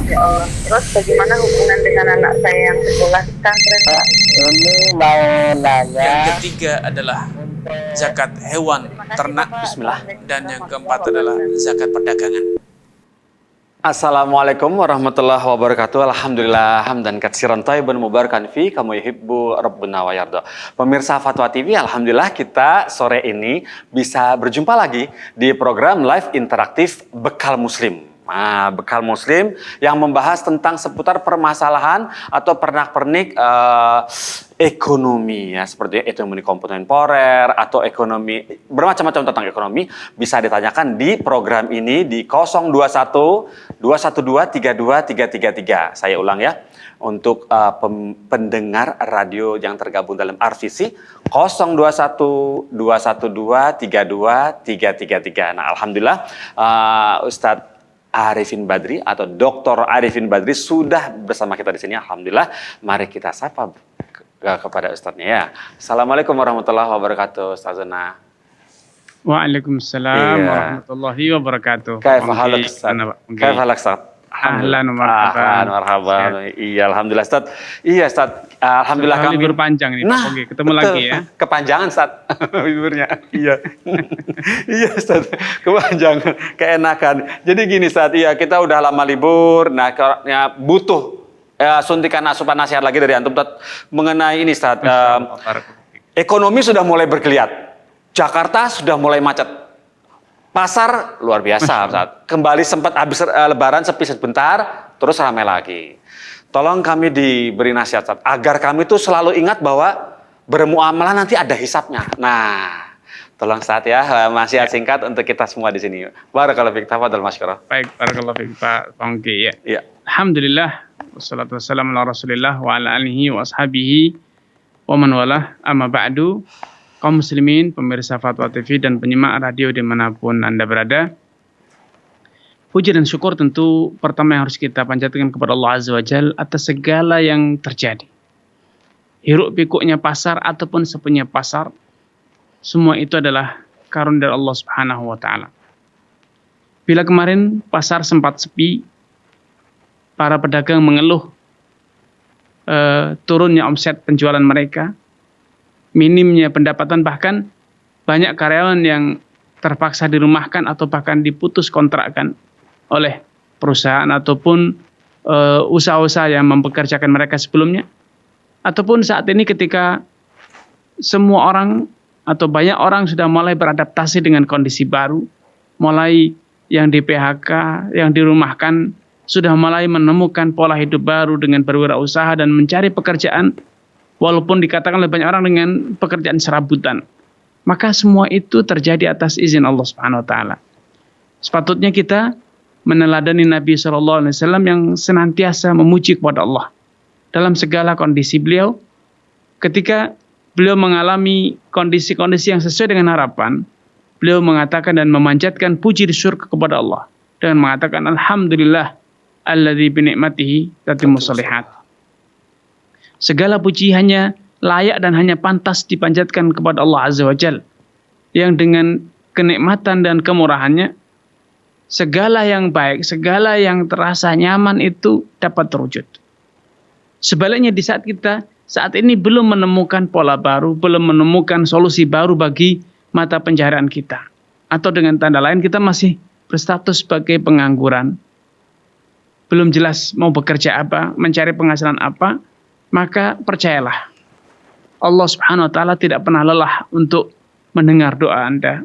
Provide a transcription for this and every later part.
Ya Allah. Terus bagaimana hubungan dengan anak saya yang sekolah di pesantren, Pak? Ini mau nanya. Yang ketiga adalah zakat hewan ternak. Bismillah. Dan yang keempat adalah zakat perdagangan. Assalamualaikum warahmatullahi wabarakatuh. Alhamdulillah hamdan katsiran thayyiban mubarakan fi kama yuhibbu rabbuna wa yarda. Pemirsa Fatwa TV, alhamdulillah kita sore ini bisa berjumpa lagi di program live interaktif Bekal Muslim. Nah, Bekal Muslim yang membahas tentang seputar permasalahan atau pernak-pernik ekonomi ya, seperti ekonomi kontemporer atau ekonomi bermacam-macam tentang ekonomi bisa ditanyakan di program ini di 021 212 32333. Saya ulang ya. Untuk pendengar radio yang tergabung dalam RVC 021 212 32333. Nah, alhamdulillah Ustadz Arifin Badri atau Dr. Arifin Badri sudah bersama kita di sini. Alhamdulillah, mari kita sapa kepada Ustadznya ya. Assalamualaikum warahmatullahi wabarakatuh, Ustazana. Waalaikumsalam warahmatullahi wabarakatuh. Kaifa halak Ustaz? Kaifa halak Ustaz? Ahlan wa marhaban. Iya, alhamdulillah Ustaz. Iya Ustaz. Alhamdulillah kami libur panjang nih. Nah, oke, ketemu lagi ya. Kepanjangan Ustaz liburnya. Iya. Iya Ustaz. Kepanjangan, keenakan. Jadi gini Ustaz, iya kita udah lama libur. Nah, butuh suntikan asupan nasihat lagi dari antum Ustaz mengenai ini Ustaz. Ekonomi sudah mulai bergeliat. Jakarta sudah mulai macet. Pasar luar biasa, Ustaz. Kembali sempat habis lebaran sepi sebentar, terus ramai lagi. Tolong kami diberi nasihat, Ustaz, agar kami tuh selalu ingat bahwa bermuamalah nanti ada hisapnya. Nah, tolong Ustaz ya, nasihat singkat untuk kita semua di sini. Barakallahu fiik, tafadhal masykurah. Baik, barakallahu fiik Pak Pongki ya. Iya. Alhamdulillah, wassalatu wassalamu ala Rasulillah wa ala alihi wa ashabihi wa man walah, amma ba'du. Kaum muslimin, pemirsa Fatwa TV dan penyimak radio dimanapun Anda berada. Puji dan syukur tentu pertama yang harus kita panjatkan kepada Allah Azza wa Jalla atas segala yang terjadi. Hiruk pikuknya pasar ataupun sepinya pasar, semua itu adalah karunia dari Allah Subhanahu wa Ta'ala. Bila kemarin pasar sempat sepi, para pedagang mengeluh turunnya omset penjualan mereka, minimnya pendapatan, bahkan banyak karyawan yang terpaksa dirumahkan atau bahkan diputus kontrakkan oleh perusahaan ataupun usaha-usaha yang mempekerjakan mereka sebelumnya. Ataupun saat ini ketika semua orang atau banyak orang sudah mulai beradaptasi dengan kondisi baru, mulai yang di PHK, yang dirumahkan, sudah mulai menemukan pola hidup baru dengan berwirausaha dan mencari pekerjaan, walaupun dikatakan oleh banyak orang dengan pekerjaan serabutan. Maka semua itu terjadi atas izin Allah Subhanahu wa Ta'ala. Sepatutnya kita meneladani Nabi SAW yang senantiasa memuji kepada Allah dalam segala kondisi beliau. Ketika beliau mengalami kondisi-kondisi yang sesuai dengan harapan, beliau mengatakan dan memanjatkan puji di surga kepada Allah dengan mengatakan alhamdulillah alladzi bi ni'matihi tatimmu shalihat. Segala puji hanya layak dan hanya pantas dipanjatkan kepada Allah Azza wa Jalla, yang dengan kenikmatan dan kemurahannya segala yang baik, segala yang terasa nyaman itu dapat terwujud. Sebaliknya di saat kita saat ini belum menemukan pola baru, belum menemukan solusi baru bagi mata pencaharian kita, atau dengan tanda lain kita masih berstatus sebagai pengangguran, belum jelas mau bekerja apa, mencari penghasilan apa, maka percayalah, Allah Subhanahu wa Ta'ala tidak pernah lelah untuk mendengar doa Anda.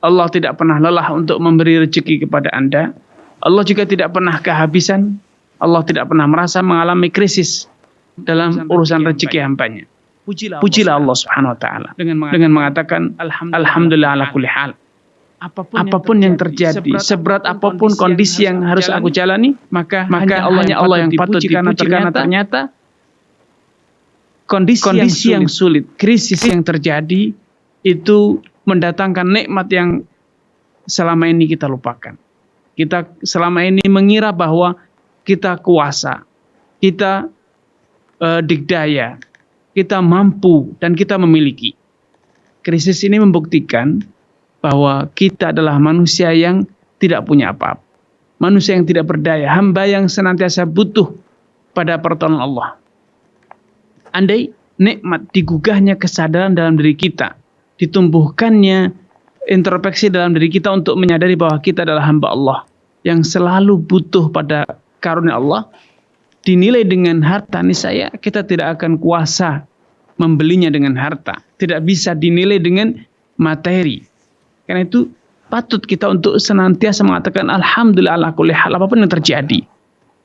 Allah tidak pernah lelah untuk memberi rezeki kepada Anda. Allah juga tidak pernah kehabisan. Allah tidak pernah merasa mengalami krisis dalam urusan rezeki hambanya. Pujilah Allah Subhanahu wa Ta'ala dengan mengatakan alhamdulillah ala kulli hal. Apapun yang terjadi, seberat apapun kondisi yang harus aku jalani, maka hanya Allah yang patut dipuji karena ternyata kondisi yang sulit, krisis yang terjadi itu mendatangkan nikmat yang selama ini kita lupakan. Kita selama ini mengira bahwa kita kuasa, kita dikdaya, kita mampu dan kita memiliki. Krisis ini membuktikan bahwa kita adalah manusia yang tidak punya apa-apa. manusia yang tidak berdaya, hamba yang senantiasa butuh pada pertolongan Allah. Andai nikmat digugahnya kesadaran dalam diri kita, ditumbuhkannya introspeksi dalam diri kita untuk menyadari bahwa kita adalah hamba Allah yang selalu butuh pada karunia Allah, dinilai dengan harta, niscaya kita tidak akan kuasa membelinya dengan harta, tidak bisa dinilai dengan materi. Karena itu patut kita untuk senantiasa mengatakan alhamdulillah ala kulli hal, apapun yang terjadi.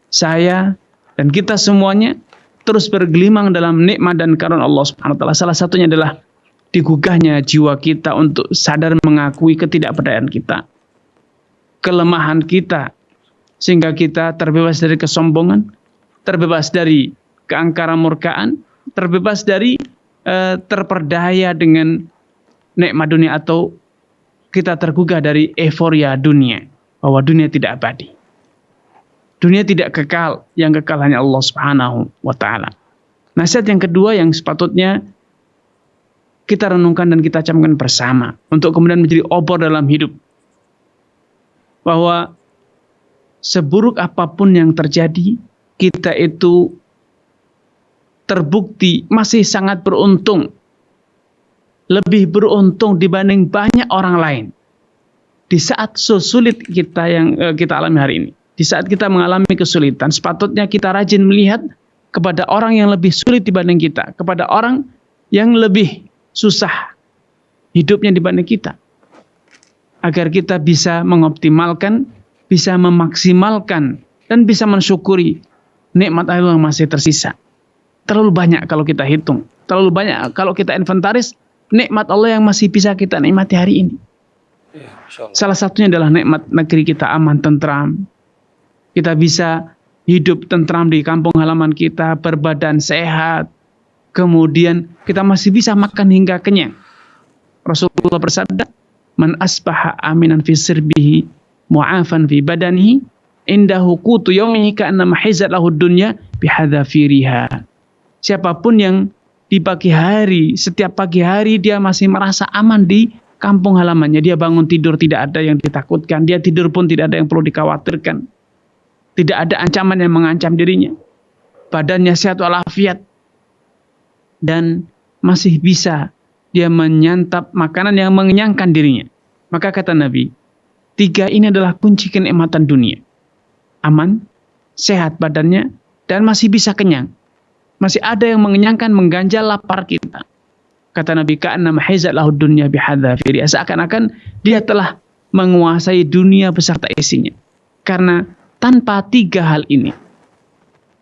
Saya dan kita semuanya terus bergelimang dalam nikmat dan karunia Allah Subhanahu wa taala. Salah satunya adalah digugahnya jiwa kita untuk sadar mengakui ketidakberdayaan kita, kelemahan kita, sehingga kita terbebas dari kesombongan, terbebas dari keangkara murkaan, terbebas dari terperdaya dengan nikmat dunia, atau kita tergugah dari euforia dunia, bahwa dunia tidak abadi, dunia tidak kekal, yang kekal hanya Allah Subhanahu wa taala. Nasihat yang kedua yang sepatutnya kita renungkan dan kita camkan bersama untuk kemudian menjadi obor dalam hidup, bahwa seburuk apapun yang terjadi, kita itu terbukti masih sangat beruntung, lebih beruntung dibanding banyak orang lain. Di saat sulit kita yang kita alami hari ini, di saat kita mengalami kesulitan, sepatutnya kita rajin melihat kepada orang yang lebih sulit dibanding kita, kepada orang yang lebih susah hidupnya dibanding kita, agar kita bisa mengoptimalkan, bisa memaksimalkan, dan bisa mensyukuri nikmat Allah yang masih tersisa. Terlalu banyak kalau kita hitung, terlalu banyak kalau kita inventaris nikmat Allah yang masih bisa kita nikmati hari ini. Salah satunya adalah nikmat negeri kita aman, tentram. Kita bisa hidup tentram di kampung halaman kita, berbadan sehat, kemudian kita masih bisa makan hingga kenyang. Rasulullah bersabda, "Man asbaha aminan fi sirbihi mu'afan fi badanihi indahu qutu yaumihi ka'annama hizat lahu dunya bihadzafiriha." Siapapun yang di pagi hari, setiap pagi hari dia masih merasa aman di kampung halamannya, dia bangun tidur tidak ada yang ditakutkan, dia tidur pun tidak ada yang perlu dikhawatirkan, tidak ada ancaman yang mengancam dirinya, badannya sehat walafiat, dan masih bisa dia menyantap makanan yang mengenyangkan dirinya. Maka kata Nabi, 3 ini adalah kunci kenikmatan dunia. Aman, sehat badannya, dan masih bisa kenyang. Masih ada yang mengenyangkan, mengganjal lapar kita. Kata Nabi, ka'annama hizat lahu dunya bihadzafiriha, seakan-akan dia telah menguasai dunia beserta isinya. Karena tanpa 3 hal ini,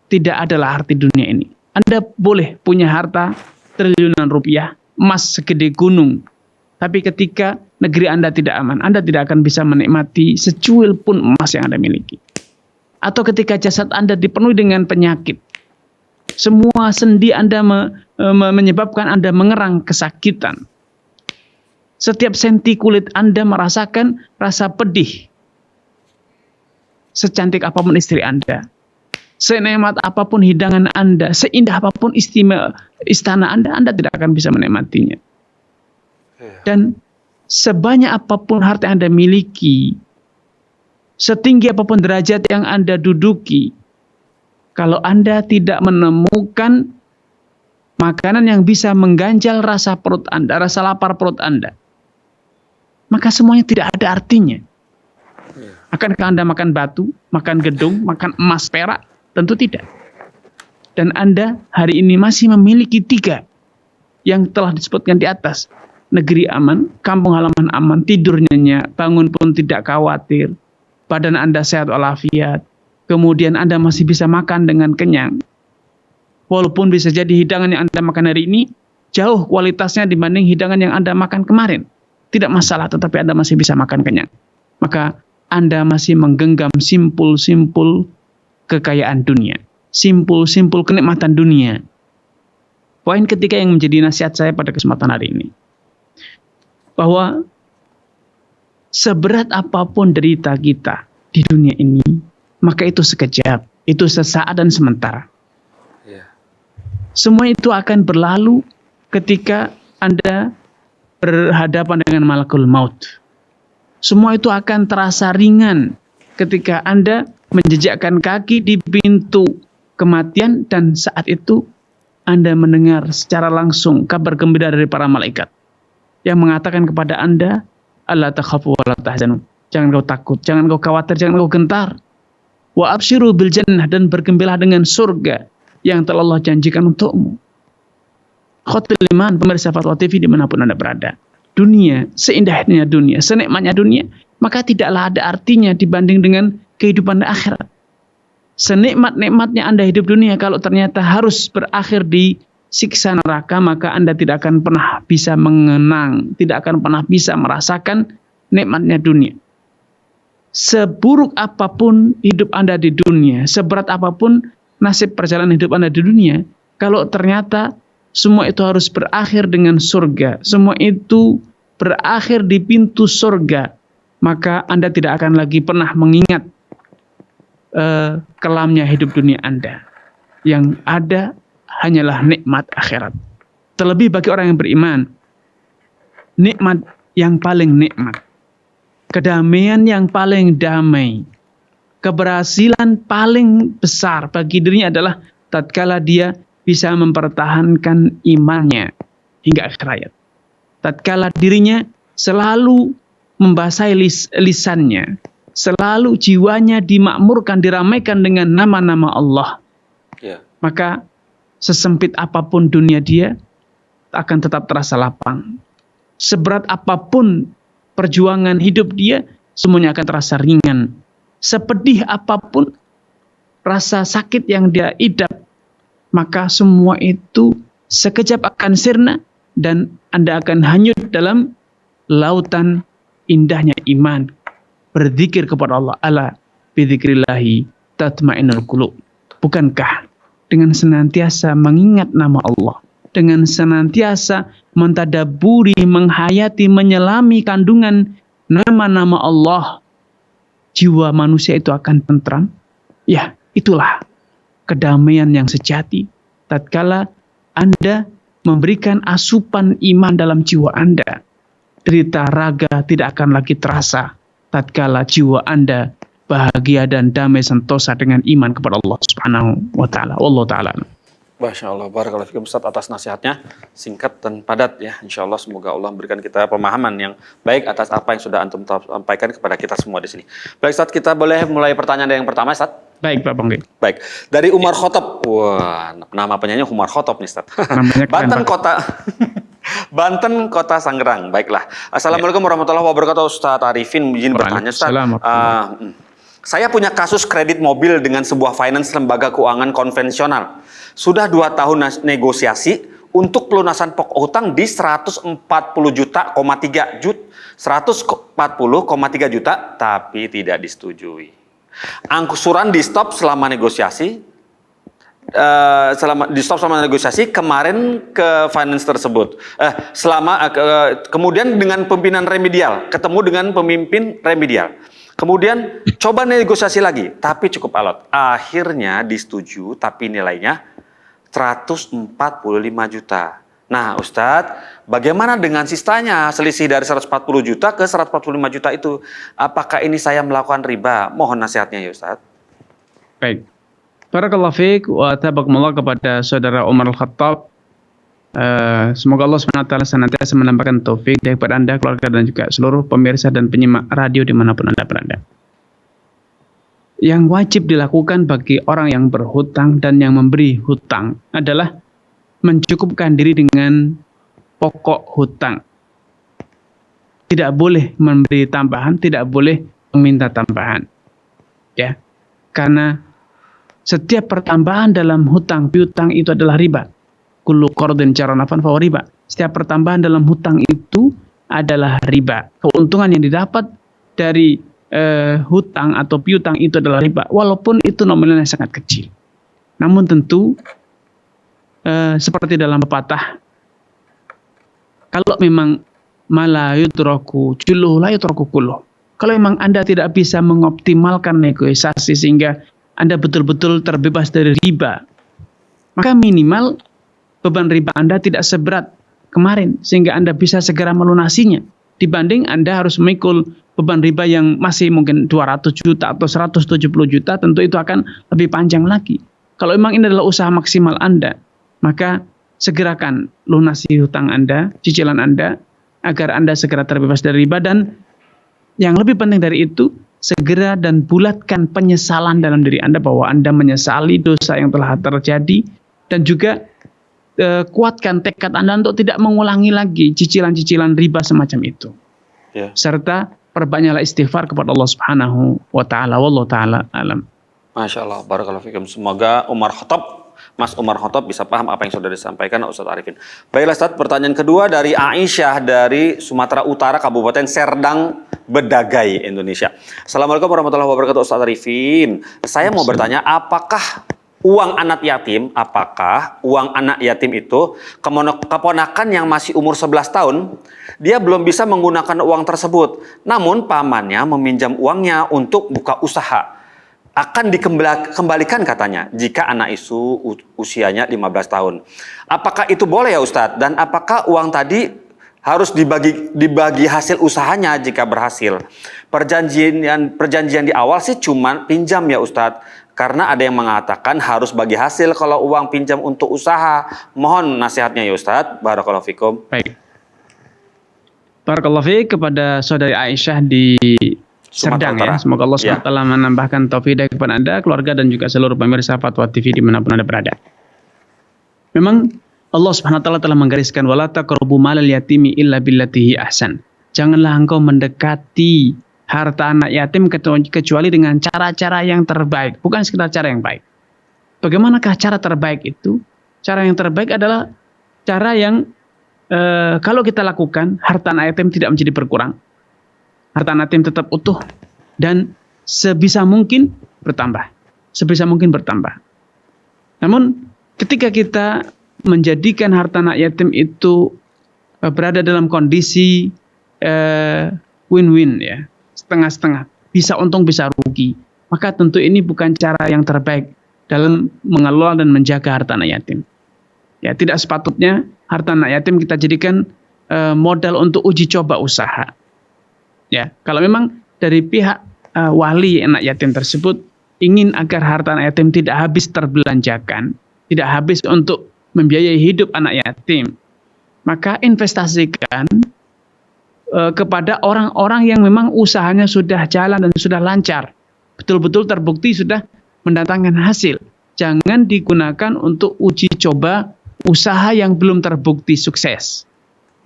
tidak adalah arti dunia ini. Anda boleh punya harta triliunan rupiah, emas segede gunung, tapi ketika negeri Anda tidak aman, Anda tidak akan bisa menikmati secuil pun emas yang Anda miliki. Atau ketika jasad Anda dipenuhi dengan penyakit, semua sendi Anda menyebabkan Anda mengerang kesakitan. Setiap senti kulit Anda merasakan rasa pedih. Secantik apapun istri Anda, senikmat apapun hidangan Anda, seindah apapun istana Anda tidak akan bisa menikmatinya. Dan sebanyak apapun harta yang Anda miliki, setinggi apapun derajat yang Anda duduki, kalau Anda tidak menemukan makanan yang bisa mengganjal rasa perut Anda, rasa lapar perut Anda, maka semuanya tidak ada artinya. Akankah Anda makan batu, makan gedung, makan emas perak? Tentu tidak. Dan Anda hari ini masih memiliki 3 yang telah disebutkan di atas. Negeri aman, kampung halaman aman, tidur nyenyak, bangun pun tidak khawatir, badan Anda sehat walafiat, kemudian Anda masih bisa makan dengan kenyang. Walaupun bisa jadi hidangan yang Anda makan hari ini jauh kualitasnya dibanding hidangan yang Anda makan kemarin. Tidak masalah, tetapi Anda masih bisa makan kenyang. Maka Anda masih menggenggam simpul-simpul kekayaan dunia, simpul-simpul kenikmatan dunia. Poin ketiga yang menjadi nasihat saya pada kesempatan hari ini, bahwa seberat apapun derita kita di dunia ini, maka itu sekejap, itu sesaat dan sementara. Semua itu akan berlalu ketika Anda berhadapan dengan malakul maut. Semua itu akan terasa ringan ketika Anda menjejakkan kaki di pintu kematian dan saat itu Anda mendengar secara langsung kabar gembira dari para malaikat yang mengatakan kepada Anda, alla takhafu wa la tahzanu. Jangan kau takut, jangan kau khawatir, jangan kau gentar. Wa absyiru bil jannah, dan bergembiralah dengan surga yang telah Allah janjikan untukmu. Khotul iman, pemirsa Fatwa TV dimanapun Anda berada. Dunia, seindahnya dunia, senikmatnya dunia, maka tidaklah ada artinya dibanding dengan kehidupan akhirat. Senikmat-nikmatnya Anda hidup dunia, kalau ternyata harus berakhir di siksa neraka, maka Anda tidak akan pernah bisa mengenang, tidak akan pernah bisa merasakan nikmatnya dunia. Seburuk apapun hidup Anda di dunia, seberat apapun nasib perjalanan hidup Anda di dunia, kalau ternyata semua itu harus berakhir dengan surga, semua itu berakhir di pintu surga, maka Anda tidak akan lagi pernah mengingat kelamnya hidup dunia Anda. Yang ada hanyalah nikmat akhirat. Terlebih bagi orang yang beriman, nikmat yang paling nikmat, kedamaian yang paling damai, keberhasilan paling besar bagi dirinya adalah tatkala dia bisa mempertahankan imannya hingga akhir hayat. Tatkala dirinya selalu membasahi lisannya, selalu jiwanya dimakmurkan, diramaikan dengan nama-nama Allah. Ya. Maka sesempit apapun dunia dia akan tetap terasa lapang. Seberat apapun perjuangan hidup dia, semuanya akan terasa ringan. Sepedih apapun rasa sakit yang dia idap, maka semua itu sekejap akan sirna dan Anda akan hanyut dalam lautan indahnya iman. Berzikir kepada Allah. Ala bidzikrillahi tatma'innul qulub. Bukankah dengan senantiasa mengingat nama Allah, dengan senantiasa mentadaburi, menghayati, menyelami kandungan nama-nama Allah, jiwa manusia itu akan tentram? Ya, itulah kedamaian yang sejati. Tatkala Anda memberikan asupan iman dalam jiwa Anda, derita raga tidak akan lagi terasa. Tatkala jiwa Anda bahagia dan damai sentosa dengan iman kepada Allah Subhanahu wa taala. Wallahu taala. Masya Allah, barakallahu fikum Ustaz atas nasihatnya, singkat dan padat ya. Insya Allah semoga Allah memberikan kita pemahaman yang baik atas apa yang sudah antum sampaikan kepada kita semua di sini. Baik Ustaz, kita boleh mulai pertanyaan yang pertama Ustaz? Baik Pak Bangge. Baik, dari Umar Khotob. Wah, nama penyanyi Umar Khotob nih Ustaz. Namanya keren, Banten Pak. Kota. Banten Kota Sangerang. Baiklah. Assalamualaikum warahmatullahi wabarakatuh. Ustaz Arifin izin bertanya Ustaz. Saya punya kasus kredit mobil dengan sebuah finance lembaga keuangan konvensional. Sudah 2 tahun negosiasi untuk pelunasan pokok hutang di 140,3 juta, tapi tidak disetujui. Angsuran di stop selama negosiasi. Selama negosiasi kemarin ke finance tersebut. Kemudian dengan pimpinan remedial, ketemu dengan pemimpin remedial. Kemudian coba negosiasi lagi, tapi cukup alot. Akhirnya disetujui, tapi nilainya 145 juta. Nah Ustadz, bagaimana dengan sisanya? Selisih dari 140 juta ke 145 juta itu. Apakah ini saya melakukan riba? Mohon nasihatnya ya Ustadz. Baik. Barakallahu fiik wa tabakumullah kepada saudara Umar Al-Khattab. Semoga Allah SWT senantiasa menambahkan taufik kepada Anda, keluarga dan juga seluruh pemirsa dan penyimak radio dimanapun Anda berada. Yang wajib dilakukan bagi orang yang berhutang dan yang memberi hutang adalah mencukupkan diri dengan pokok hutang. Tidak boleh memberi tambahan, tidak boleh meminta tambahan. Ya. Karena setiap pertambahan dalam hutang piutang itu adalah riba. Kullu qardin jaranafan fa riba. Setiap pertambahan dalam hutang itu adalah riba. Keuntungan yang didapat dari hutang atau piutang itu adalah riba, walaupun itu nominalnya sangat kecil. Namun tentu seperti dalam pepatah, kalau memang mala yutraku julluhu la yutraku kulluh. Kalau memang Anda tidak bisa mengoptimalkan negosiasi sehingga Anda betul-betul terbebas dari riba, maka minimal beban riba Anda tidak seberat kemarin sehingga Anda bisa segera melunasinya. dibanding Anda harus memikul beban riba yang masih mungkin 200 juta atau 170 juta, tentu itu akan lebih panjang lagi. Kalau memang ini adalah usaha maksimal Anda, maka segerakan lunasi hutang Anda, cicilan Anda, agar Anda segera terbebas dari riba. Dan yang lebih penting dari itu, segera dan bulatkan penyesalan dalam diri Anda bahwa Anda menyesali dosa yang telah terjadi, dan juga kuatkan tekad Anda untuk tidak mengulangi lagi cicilan-cicilan riba semacam itu. Ya. Serta perbanyaklah istighfar kepada Allah Subhanahu wa taala. Wallahu taala alam. Masya Allah, barakallahu fikum. Semoga Mas Umar Khattab bisa paham apa yang sudah disampaikan Ustadz Arifin. Baiklah Ustadz, pertanyaan kedua dari Aisyah dari Sumatera Utara, Kabupaten Serdang, Bedagai, Indonesia. Assalamualaikum warahmatullahi wabarakatuh Ustadz Arifin. Saya mau bertanya, apakah uang anak yatim itu keponakan yang masih umur 11 tahun, dia belum bisa menggunakan uang tersebut. Namun pamannya meminjam uangnya untuk buka usaha. Akan dikembalikan katanya jika anak itu usianya 15 tahun. Apakah itu boleh ya Ustadz? Dan apakah uang tadi harus dibagi hasil usahanya jika berhasil? Perjanjian di awal sih cuma pinjam ya Ustadz. Karena ada yang mengatakan harus bagi hasil kalau uang pinjam untuk usaha. Mohon nasihatnya ya Ustadz. Barakallahu fikum. Baik. Barakallahu fiik kepada saudari Aisyah di Serdang ya. Semoga Allah SWT menambahkan taufik kepada Anda, keluarga, dan juga seluruh pemirsa Fatwa TV dimanapun Anda berada. Memang Allah SWT telah menggariskan wala taqrabu malal yatimi illa billati hi ahsan. Janganlah engkau mendekati harta anak yatim kecuali dengan cara-cara yang terbaik, bukan sekedar cara yang baik. Bagaimanakah cara terbaik itu? Cara yang terbaik adalah cara yang kalau kita lakukan, harta anak yatim tidak menjadi berkurang. Harta anak yatim tetap utuh dan sebisa mungkin bertambah. Namun ketika kita menjadikan harta anak yatim itu berada dalam kondisi win-win ya, setengah-setengah, bisa untung bisa rugi, maka tentu ini bukan cara yang terbaik dalam mengelola dan menjaga harta anak yatim. Ya, tidak sepatutnya harta anak yatim kita jadikan modal untuk uji coba usaha. Ya, kalau memang dari pihak wali anak yatim tersebut ingin agar harta anak yatim tidak habis terbelanjakan, tidak habis untuk membiayai hidup anak yatim, maka investasikan kepada orang-orang yang memang usahanya sudah jalan dan sudah lancar, betul-betul terbukti sudah mendatangkan hasil. Jangan digunakan untuk uji coba usaha yang belum terbukti sukses.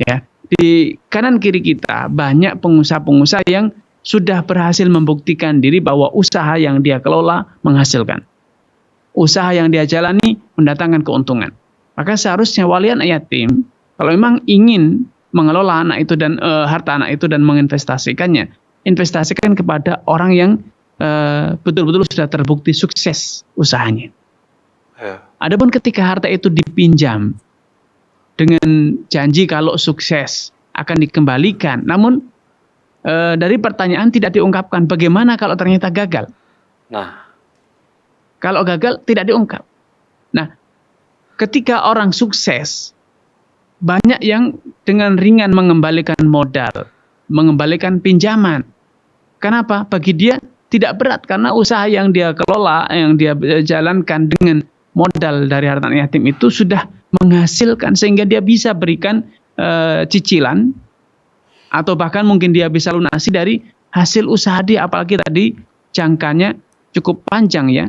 Ya. Di kanan kiri kita banyak pengusaha-pengusaha yang sudah berhasil membuktikan diri bahwa usaha yang dia kelola menghasilkan. Usaha yang dia jalani mendatangkan keuntungan. Maka seharusnya wali anak yatim kalau memang ingin mengelola anak itu dan harta anak itu dan menginvestasikannya, investasikan kepada orang yang betul-betul sudah terbukti sukses usahanya. Adapun ketika harta itu dipinjam dengan janji kalau sukses akan dikembalikan, namun dari pertanyaan tidak diungkapkan bagaimana kalau ternyata gagal. Nah, kalau gagal tidak diungkap. Nah, ketika orang sukses, banyak yang dengan ringan mengembalikan modal, mengembalikan pinjaman. Kenapa? Bagi dia tidak berat karena usaha yang dia kelola, yang dia jalankan dengan modal dari harta yatim itu sudah menghasilkan sehingga dia bisa berikan cicilan atau bahkan mungkin dia bisa lunasi dari hasil usaha dia, apalagi tadi jangkanya cukup panjang ya,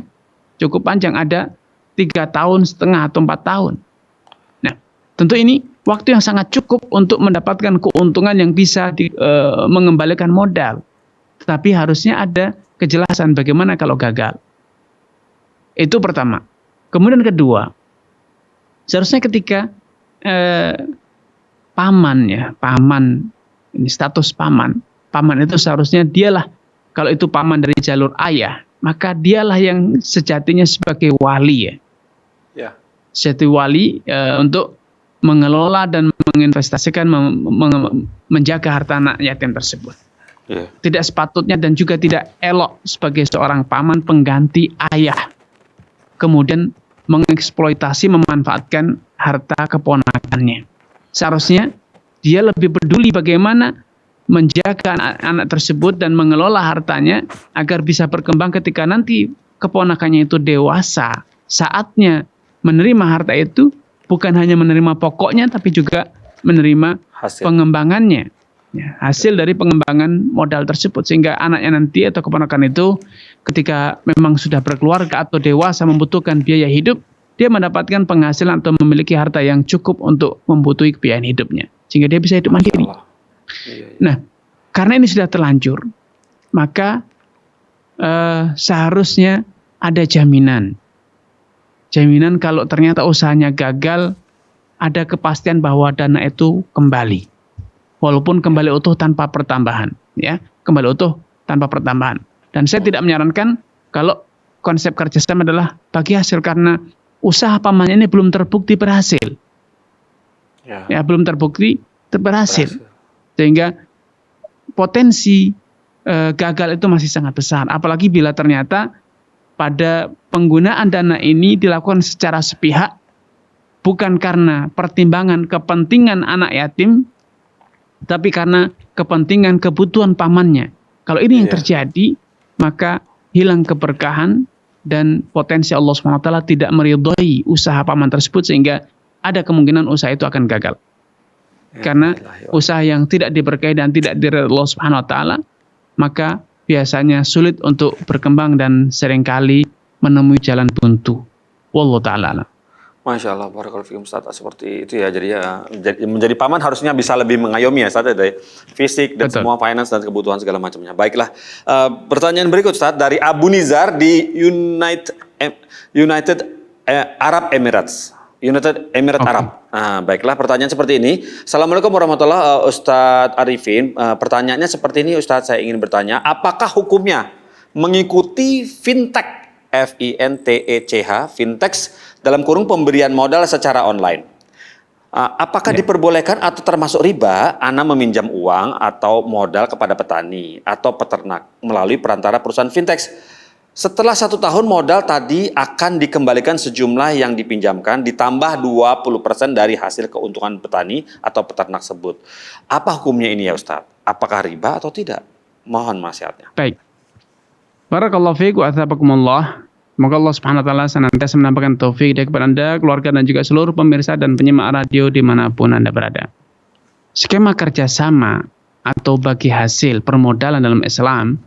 cukup panjang, ada 3,5 tahun atau 4 tahun. Nah, tentu ini waktu yang sangat cukup untuk mendapatkan keuntungan yang bisa mengembalikan modal. Tetapi harusnya ada kejelasan bagaimana kalau gagal. Itu pertama. Kemudian kedua, seharusnya ketika paman, ini status paman itu seharusnya dialah, kalau itu paman dari jalur ayah, maka dialah yang sejatinya sebagai wali ya. Sejati wali untuk mengelola dan menginvestasikan, menjaga harta anak yatim tersebut. Tidak sepatutnya dan juga tidak elok sebagai seorang paman pengganti ayah kemudian mengeksploitasi, memanfaatkan harta keponakannya. Seharusnya dia lebih peduli bagaimana menjaga anak-anak tersebut dan mengelola hartanya agar bisa berkembang ketika nanti keponakannya itu dewasa. Saatnya menerima harta itu bukan hanya menerima pokoknya tapi juga menerima Hasil. pengembangannya. Ya, hasil dari pengembangan modal tersebut sehingga anaknya nanti atau keponakan itu ketika memang sudah berkeluarga atau dewasa membutuhkan biaya hidup, dia mendapatkan penghasilan atau memiliki harta yang cukup untuk membutuhi kebiayaan hidupnya sehingga dia bisa hidup mandiri. Nah, karena ini sudah terlanjur, maka seharusnya ada jaminan. Jaminan kalau ternyata usahanya gagal, ada kepastian bahwa dana itu kembali. Walaupun kembali utuh tanpa pertambahan, ya, kembali utuh tanpa pertambahan. Dan saya tidak menyarankan kalau konsep kerjasama adalah bagi hasil karena usaha paman ini belum terbukti berhasil, ya belum terbukti berhasil, sehingga potensi gagal itu masih sangat besar. Apalagi bila ternyata pada penggunaan dana ini dilakukan secara sepihak, bukan karena pertimbangan kepentingan anak yatim, tapi karena kepentingan kebutuhan pamannya. Kalau ini yang terjadi, maka hilang keberkahan dan potensi Allah SWT tidak meridhai usaha paman tersebut sehingga ada kemungkinan usaha itu akan gagal. Karena usaha yang tidak diberkahi dan tidak diridhai Allah SWT, maka biasanya sulit untuk berkembang dan seringkali menemui jalan buntu. Wallahu ta'ala. Masya Allah, barakallahu fikum Ustaz, seperti itu ya. Jadi ya menjadi paman harusnya bisa lebih mengayomi ya Ustaz, ya, fisik dan Betul. semua finance dan kebutuhan segala macamnya. Baiklah, pertanyaan berikut Ustaz dari Abu Nizar di United Arab Emirates. United Emirates Arab. Nah, baiklah, pertanyaan seperti ini. Assalamualaikum warahmatullahi wabarakatuh, Ustadz Arifin. Pertanyaannya seperti ini Ustadz, saya ingin bertanya, apakah hukumnya mengikuti fintech, FINTECH, fintech dalam kurung pemberian modal secara online? Apakah diperbolehkan atau termasuk riba Ana meminjam uang atau modal kepada petani atau peternak melalui perantara perusahaan fintech? Setelah 1 tahun modal tadi akan dikembalikan sejumlah yang dipinjamkan ditambah 20% dari hasil keuntungan petani atau peternak tersebut. Apa hukumnya ini ya Ustadz? Apakah riba atau tidak? Mohon nasihatnya. Baik. Barakallahu fiik wa athabakumullah. Semoga Allah Subhanahu wa taala senantiasa menampakkan taufik kepada Anda, keluarga dan juga seluruh pemirsa dan penyimak radio dimanapun Anda berada. Skema kerjasama atau bagi hasil permodalan dalam Islam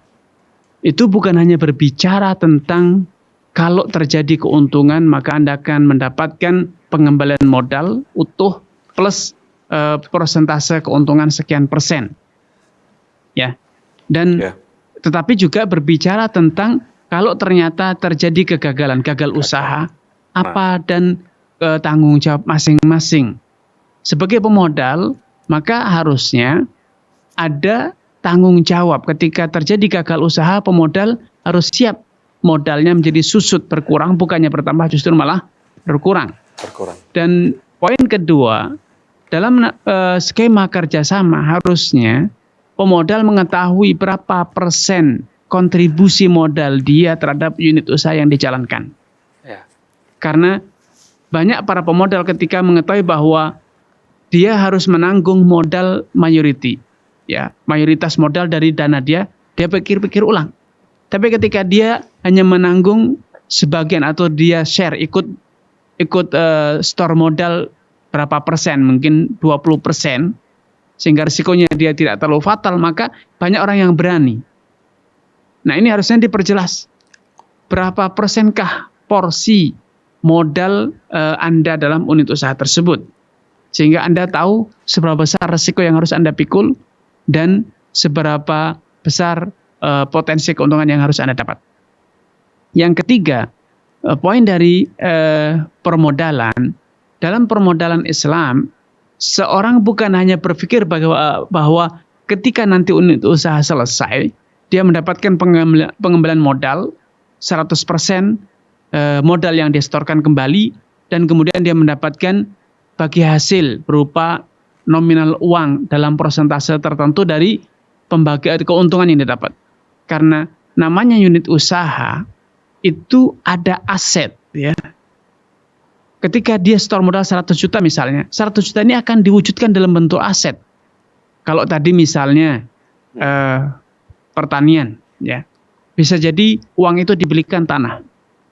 itu bukan hanya berbicara tentang kalau terjadi keuntungan maka Anda akan mendapatkan pengembalian modal utuh plus persentase keuntungan sekian persen. Ya. Dan tetapi juga berbicara tentang kalau ternyata terjadi kegagalan, gagal usaha, apa dan tanggung jawab masing-masing. Sebagai pemodal, maka harusnya ada tanggung jawab. Ketika terjadi gagal usaha, pemodal harus siap modalnya menjadi susut, berkurang, bukannya bertambah, justru malah berkurang. Dan poin kedua, dalam skema kerjasama harusnya pemodal mengetahui berapa persen kontribusi modal dia terhadap unit usaha yang dijalankan. Karena banyak para pemodal ketika mengetahui bahwa dia harus menanggung modal mayoriti, ya, mayoritas modal dari dana dia pikir-pikir ulang. Tapi ketika dia hanya menanggung sebagian atau dia share ikut store modal berapa persen, mungkin 20%, sehingga risikonya dia tidak terlalu fatal, maka banyak orang yang berani. Nah, ini harusnya diperjelas. Berapa persenkah porsi modal Anda dalam unit usaha tersebut? Sehingga Anda tahu seberapa besar risiko yang harus Anda pikul dan seberapa besar potensi keuntungan yang harus Anda dapat. Yang ketiga, poin dari permodalan. Dalam permodalan Islam, seorang bukan hanya berpikir bahwa ketika nanti unit usaha selesai, dia mendapatkan pengembalian modal 100% modal yang dia setorkan kembali, dan kemudian dia mendapatkan bagi hasil berupa nominal uang dalam persentase tertentu dari pembagian keuntungan yang didapat. Karena namanya unit usaha itu ada aset, ya. Ketika dia setor modal 100 juta misalnya, 100 juta ini akan diwujudkan dalam bentuk aset. Kalau tadi misalnya pertanian, ya, bisa jadi uang itu dibelikan tanah,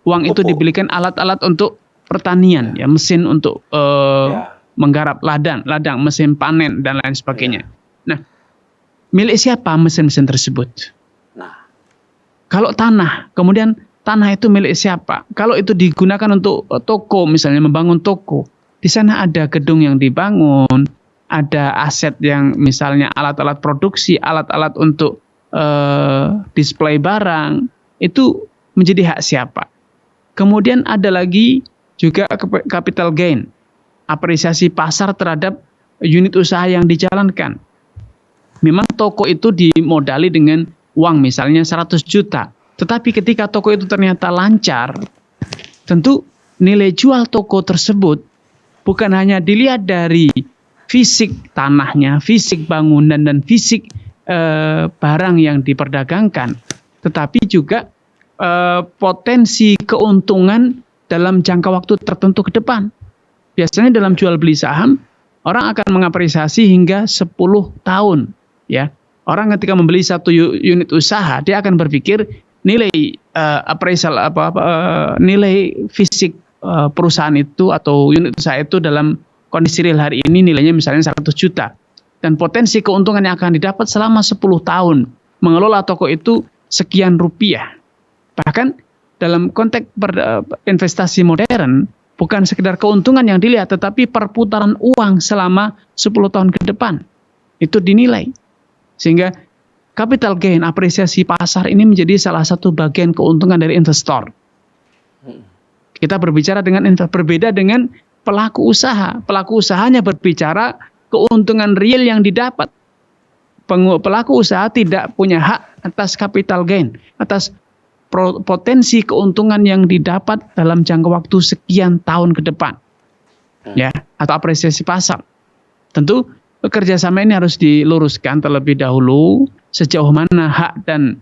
uang itu dibelikan alat-alat untuk pertanian, ya, mesin untuk menggarap ladang, mesin panen dan lain sebagainya. Nah, milik siapa mesin-mesin tersebut? Nah, kalau tanah, kemudian tanah itu milik siapa? Kalau itu digunakan untuk toko, misalnya membangun toko, di sana ada gedung yang dibangun, ada aset yang misalnya alat-alat produksi, alat-alat untuk display barang, itu menjadi hak siapa? Kemudian ada lagi juga capital gain, apresiasi pasar terhadap unit usaha yang dijalankan. Memang toko itu dimodali dengan uang misalnya 100 juta. Tetapi ketika toko itu ternyata lancar, tentu nilai jual toko tersebut bukan hanya dilihat dari fisik tanahnya, fisik bangunan, dan fisik barang yang diperdagangkan, tetapi juga potensi keuntungan dalam jangka waktu tertentu ke depan. Biasanya dalam jual beli saham, orang akan mengapresiasi hingga 10 tahun. Ya, orang ketika membeli satu unit usaha, dia akan berpikir nilai appraisal nilai fisik perusahaan itu atau unit usaha itu dalam kondisi real hari ini nilainya misalnya 100 juta. Dan potensi keuntungan yang akan didapat selama 10 tahun mengelola toko itu sekian rupiah. Bahkan dalam konteks investasi modern, bukan sekedar keuntungan yang dilihat, tetapi perputaran uang selama 10 tahun ke depan. Itu dinilai. Sehingga capital gain, apresiasi pasar ini menjadi salah satu bagian keuntungan dari investor. Kita berbicara berbeda dengan pelaku usaha. Pelaku usahanya berbicara keuntungan real yang didapat. Pelaku usaha tidak punya hak atas capital gain, atas potensi keuntungan yang didapat dalam jangka waktu sekian tahun ke depan, ya, atau apresiasi pasar. Tentu kerjasama ini harus diluruskan terlebih dahulu sejauh mana hak dan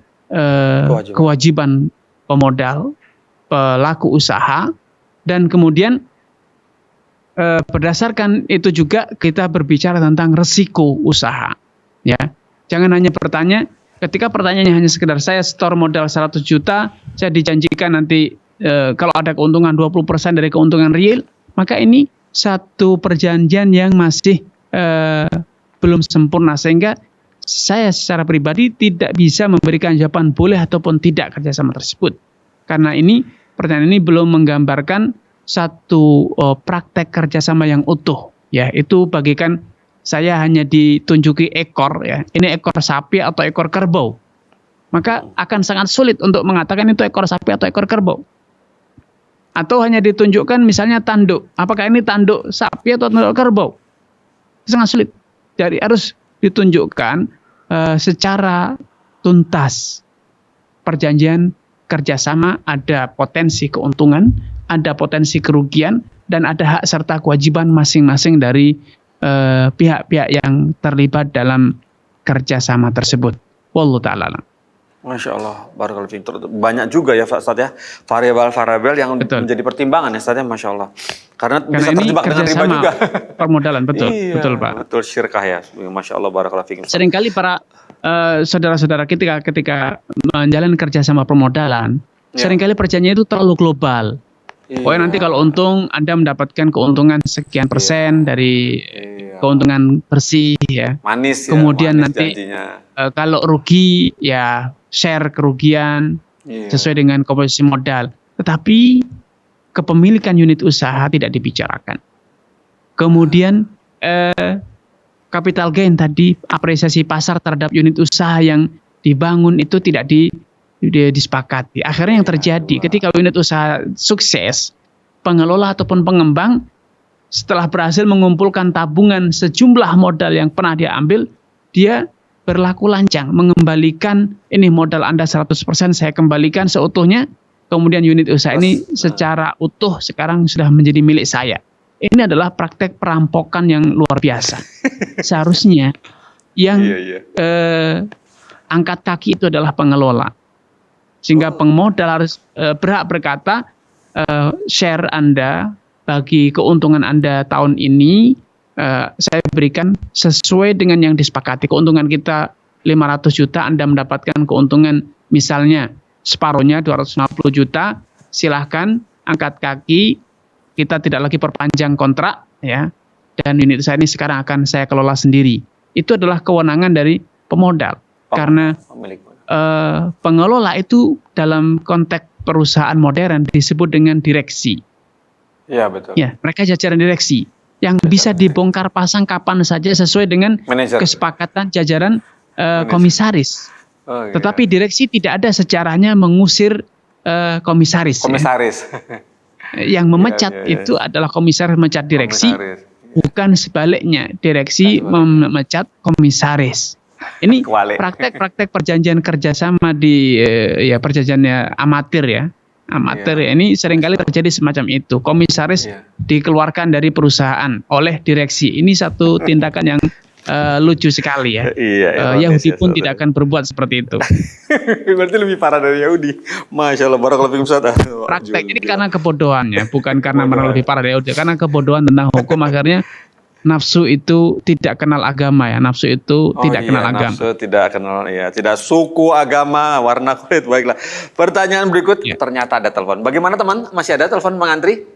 kewajiban pemodal, pelaku usaha, dan kemudian berdasarkan itu juga kita berbicara tentang resiko usaha. Ya, jangan hanya bertanya. Ketika pertanyaannya hanya sekedar saya store modal 100 juta, saya dijanjikan nanti kalau ada keuntungan 20% dari keuntungan real, maka ini satu perjanjian yang masih belum sempurna, sehingga saya secara pribadi tidak bisa memberikan jawaban boleh ataupun tidak kerjasama tersebut. Karena ini pertanyaan ini belum menggambarkan satu praktek kerjasama yang utuh. Ya, itu bagikan saya hanya ditunjuki ekor, ya, ini ekor sapi atau ekor kerbau, maka akan sangat sulit untuk mengatakan itu ekor sapi atau ekor kerbau. Atau hanya ditunjukkan misalnya tanduk, apakah ini tanduk sapi atau tanduk kerbau, sangat sulit. Jadi harus ditunjukkan secara tuntas perjanjian kerjasama, ada potensi keuntungan, ada potensi kerugian, dan ada hak serta kewajiban masing-masing dari pihak-pihak yang terlibat dalam kerjasama tersebut. Wallahu ta'ala. Masya Allah, barakallahu fiik. Banyak juga ya Ustaz ya, variabel-variabel yang menjadi pertimbangan ya Ustaz ya, Masya Allah. Karena bisa terjebak dengan riba juga. Permodalan, betul, iya, betul Pak. Betul, syirkah ya, Masya Allah, barakallahu fiik. Seringkali para saudara-saudara ketika menjalani kerjasama permodalan, seringkali perjanjian itu terlalu global. Pokoknya nanti kalau untung Anda mendapatkan keuntungan sekian persen dari keuntungan bersih, ya. Manis ya. Kemudian manis nanti kalau rugi ya share kerugian sesuai dengan komposisi modal. Tetapi kepemilikan unit usaha tidak dibicarakan. Kemudian capital gain tadi, apresiasi pasar terhadap unit usaha yang dibangun itu tidak disepakati. Akhirnya yang terjadi ketika unit usaha sukses, pengelola ataupun pengembang setelah berhasil mengumpulkan tabungan sejumlah modal yang pernah dia ambil, dia berlaku lancang, mengembalikan ini modal Anda 100%, saya kembalikan seutuhnya, kemudian unit usaha ini secara utuh sekarang sudah menjadi milik saya. Ini adalah praktek perampokan yang luar biasa. Seharusnya yang angkat kaki itu adalah pengelola. Sehingga pemodal harus berhak berkata, share Anda bagi keuntungan Anda tahun ini saya berikan sesuai dengan yang disepakati. Keuntungan kita 500 juta, Anda mendapatkan keuntungan misalnya separuhnya 250 juta, silahkan angkat kaki, kita tidak lagi perpanjang kontrak ya. Dan unit saya ini sekarang akan saya kelola sendiri. Itu adalah kewenangan dari pemodal. Karena pengelola itu dalam konteks perusahaan modern disebut dengan direksi. Iya, betul. Ya, mereka jajaran direksi yang bisa dibongkar pasang kapan saja sesuai dengan Manajer. kesepakatan jajaran komisaris. Oh, iya. Tetapi direksi tidak ada sejarahnya mengusir komisaris. Komisaris. Yang memecat Iya. itu adalah komisaris memecat direksi, Komisaris. bukan sebaliknya direksi memecat komisaris. Ini Kewalik. praktek-praktek perjanjian kerjasama di perjanjiannya amatir ya. Amatir ya. Ini seringkali terjadi semacam itu. Komisaris dikeluarkan dari perusahaan oleh direksi. Ini satu tindakan yang lucu sekali ya. Yahudi pun tidak akan berbuat seperti itu. Berarti lebih parah dari Yahudi. Masya Allah, barakallahu fiikum Ustaz. Praktek ini karena kebodohannya, bukan karena mereka lebih parah dari Yahudi, karena kebodohan tentang hukum akhirnya nafsu itu tidak kenal agama ya. Nafsu itu tidak kenal agama. Nafsu tidak kenal ya, tidak suku, agama, warna kulit. Baiklah. Pertanyaan berikut, ternyata ada telepon. Bagaimana teman? Masih ada telepon mengantri?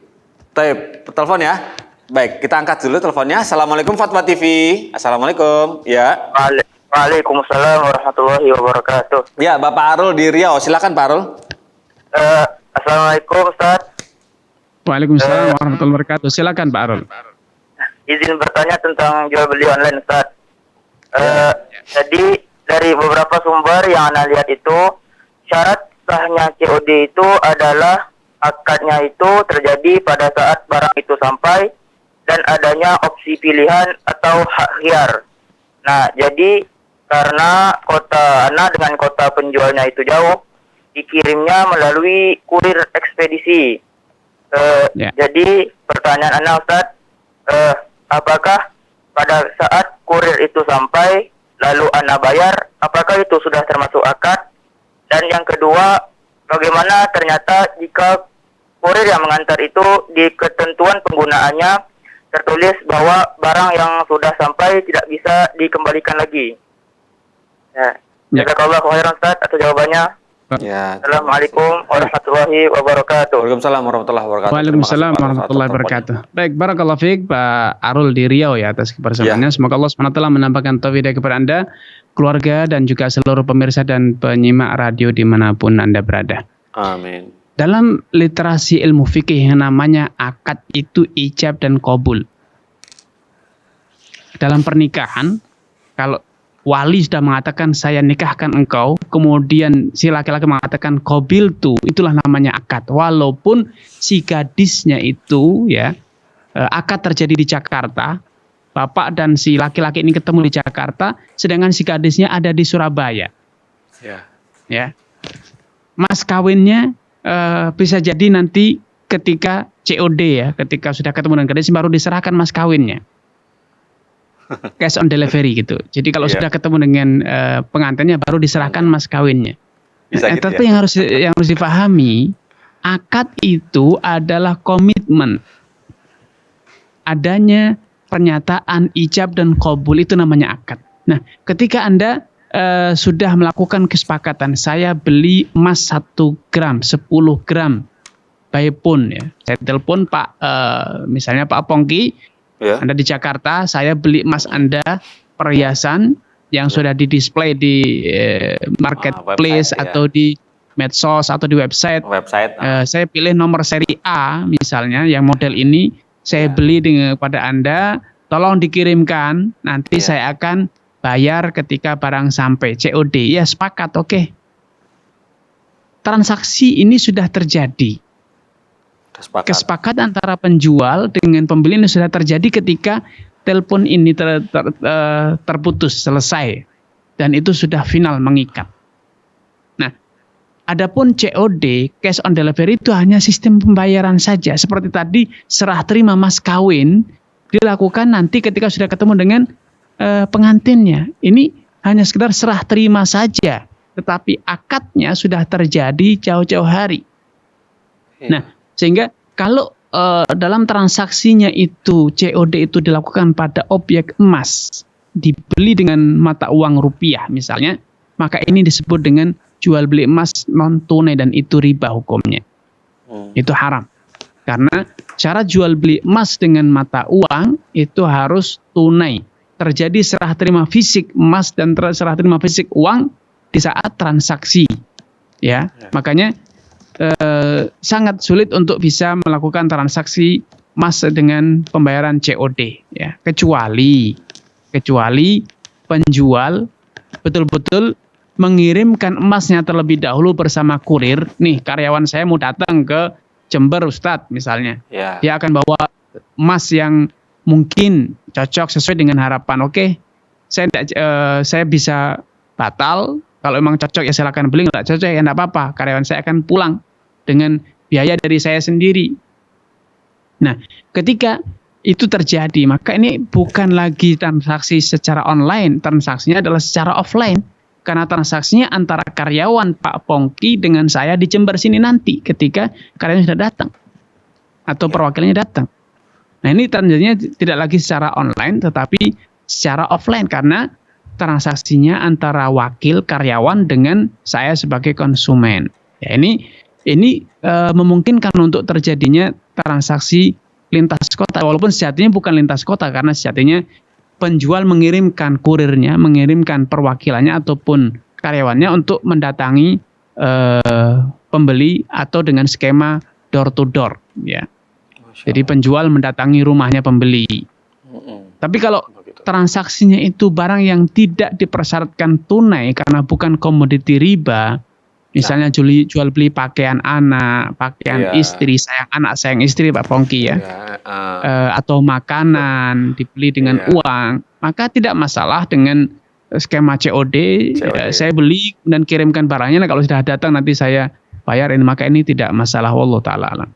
Telepon ya. Baik, kita angkat dulu teleponnya. Assalamualaikum Fatwa TV. Assalamualaikum. Ya. Waalaikumsalam warahmatullahi wabarakatuh. Ya, Bapak Arul di Riau. Silakan Pak Arul. Assalamualaikum Ustaz. Waalaikumsalam warahmatullahi wabarakatuh. Silakan Pak Arul. Izin bertanya tentang jual beli online Ustaz. Jadi dari beberapa sumber yang Anda lihat itu, syarat sahnya COD itu adalah akadnya itu terjadi pada saat barang itu sampai dan adanya opsi pilihan atau hak hiar. Nah, jadi karena kota Anda dengan kota penjualnya itu jauh, dikirimnya melalui kurir ekspedisi. Jadi pertanyaan Anda Ustaz, apakah pada saat kurir itu sampai lalu Anda bayar, apakah itu sudah termasuk akad? Dan yang kedua, bagaimana ternyata jika kurir yang mengantar itu di ketentuan penggunaannya tertulis bahwa barang yang sudah sampai tidak bisa dikembalikan lagi? Jazakallahu khairan Ustaz atas jawabannya. Ya. Assalamualaikum warahmatullahi wabarakatuh. Waalaikumsalam warahmatullahi wabarakatuh. Waalaikumsalam warahmatullahi wabarakatuh. Baik, barakallahu fiik Pak Arul di Riau ya atas kebersamaannya. Semoga Allah SWT menambahkan taufik kepada Anda, keluarga dan juga seluruh pemirsa dan penyimak radio dimanapun Anda berada. Amin. Dalam literasi ilmu fikih yang namanya akad itu ijab dan qabul. Dalam pernikahan, kalau wali sudah mengatakan saya nikahkan engkau, kemudian si laki-laki mengatakan qabiltu, itulah namanya akad. Walaupun si gadisnya itu ya, akad terjadi di Jakarta, bapak dan si laki-laki ini ketemu di Jakarta, sedangkan si gadisnya ada di Surabaya. Ya. Mas kawinnya bisa jadi nanti ketika COD ya, ketika sudah ketemu dengan gadis baru diserahkan mas kawinnya. Cash on delivery gitu. Jadi kalau sudah ketemu dengan pengantinnya baru diserahkan mas kawinnya. Tapi yang harus dipahami, akad itu adalah komitmen. Adanya pernyataan ijab dan qabul itu namanya akad. Nah, ketika Anda sudah melakukan kesepakatan, saya beli emas 1 gram, 10 gram by phone ya. Saya telepon Pak, misalnya Pak Pongki, Anda di Jakarta, saya beli emas Anda perhiasan yang sudah di-display di marketplace atau di medsos atau di website. Saya pilih nomor seri A misalnya yang model ini, saya beli pada Anda, tolong dikirimkan, nanti saya akan bayar ketika barang sampai COD. Ya sepakat, oke. Transaksi ini sudah terjadi. Kesepakatan antara penjual dengan pembeli ini sudah terjadi ketika telepon ini terputus, selesai. Dan itu sudah final mengikat. Nah, adapun COD, cash on delivery itu hanya sistem pembayaran saja. Seperti tadi, serah terima mas kawin dilakukan nanti ketika sudah ketemu dengan pengantinnya. Ini hanya sekedar serah terima saja, tetapi akadnya sudah terjadi jauh-jauh hari. Nah, sehingga kalau dalam transaksinya itu COD itu dilakukan pada objek emas, dibeli dengan mata uang rupiah misalnya, maka ini disebut dengan jual beli emas non tunai dan itu riba hukumnya. Itu haram. Karena syarat jual beli emas dengan mata uang itu harus tunai. Terjadi serah terima fisik emas dan serah terima fisik uang di saat transaksi. Ya, makanya sangat sulit untuk bisa melakukan transaksi emas dengan pembayaran COD, ya, kecuali penjual betul-betul mengirimkan emasnya terlebih dahulu bersama kurir. Nih, karyawan saya mau datang ke Jember Ustadz misalnya, dia akan bawa emas yang mungkin cocok sesuai dengan harapan. Oke, saya bisa batal. Kalau memang cocok ya silakan beli, nggak cocok ya nggak apa-apa. Karyawan saya akan pulang dengan biaya dari saya sendiri. Nah, ketika itu terjadi, maka ini bukan lagi transaksi secara online, transaksinya adalah secara offline. Karena transaksinya antara karyawan Pak Pongki dengan saya di Jember sini nanti ketika karyawan sudah datang atau perwakilannya datang. Nah, ini transaksinya tidak lagi secara online tetapi secara offline karena transaksinya antara wakil karyawan dengan saya sebagai konsumen. Ya, ini memungkinkan untuk terjadinya transaksi lintas kota, walaupun sejatinya bukan lintas kota karena sejatinya penjual mengirimkan kurirnya, mengirimkan perwakilannya ataupun karyawannya untuk mendatangi pembeli atau dengan skema door to door, ya. Jadi penjual mendatangi rumahnya pembeli. Tapi kalau transaksinya itu barang yang tidak dipersyaratkan tunai karena bukan komoditi riba, misalnya jual beli pakaian anak, pakaian istri, sayang anak, sayang istri Pak Pongki ya, atau makanan dibeli dengan uang, maka tidak masalah dengan skema COD. Saya beli dan kirimkan barangnya, nah, kalau sudah datang nanti saya bayarin, maka ini tidak masalah. Wallahu ta'ala alam.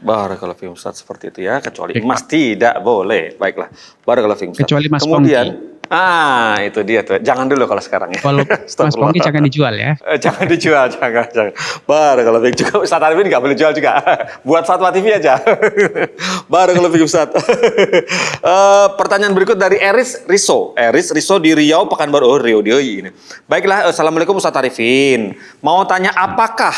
Barakallahu fiikum Ustaz, seperti itu ya, kecuali emas tidak boleh. Baiklah, barakallahu fiikum Ustaz. Kecuali Mas Kemudian, Pongki. Itu dia tuh. Jangan dulu kalau sekarang ya. Kalau Mas Pongki jangan dijual ya. Jangan dijual, jangan. Barakallahu fiikum. Juga Ustaz Arifin nggak boleh jual juga. Buat Fatwa TV aja. Barakallahu fiikum Ustaz. Pertanyaan berikut dari Eris Riso. Eris Riso di Riau, Pekanbaru. Oh, Riau ini. Baiklah, Assalamualaikum Ustaz Arifin. Mau tanya, apakah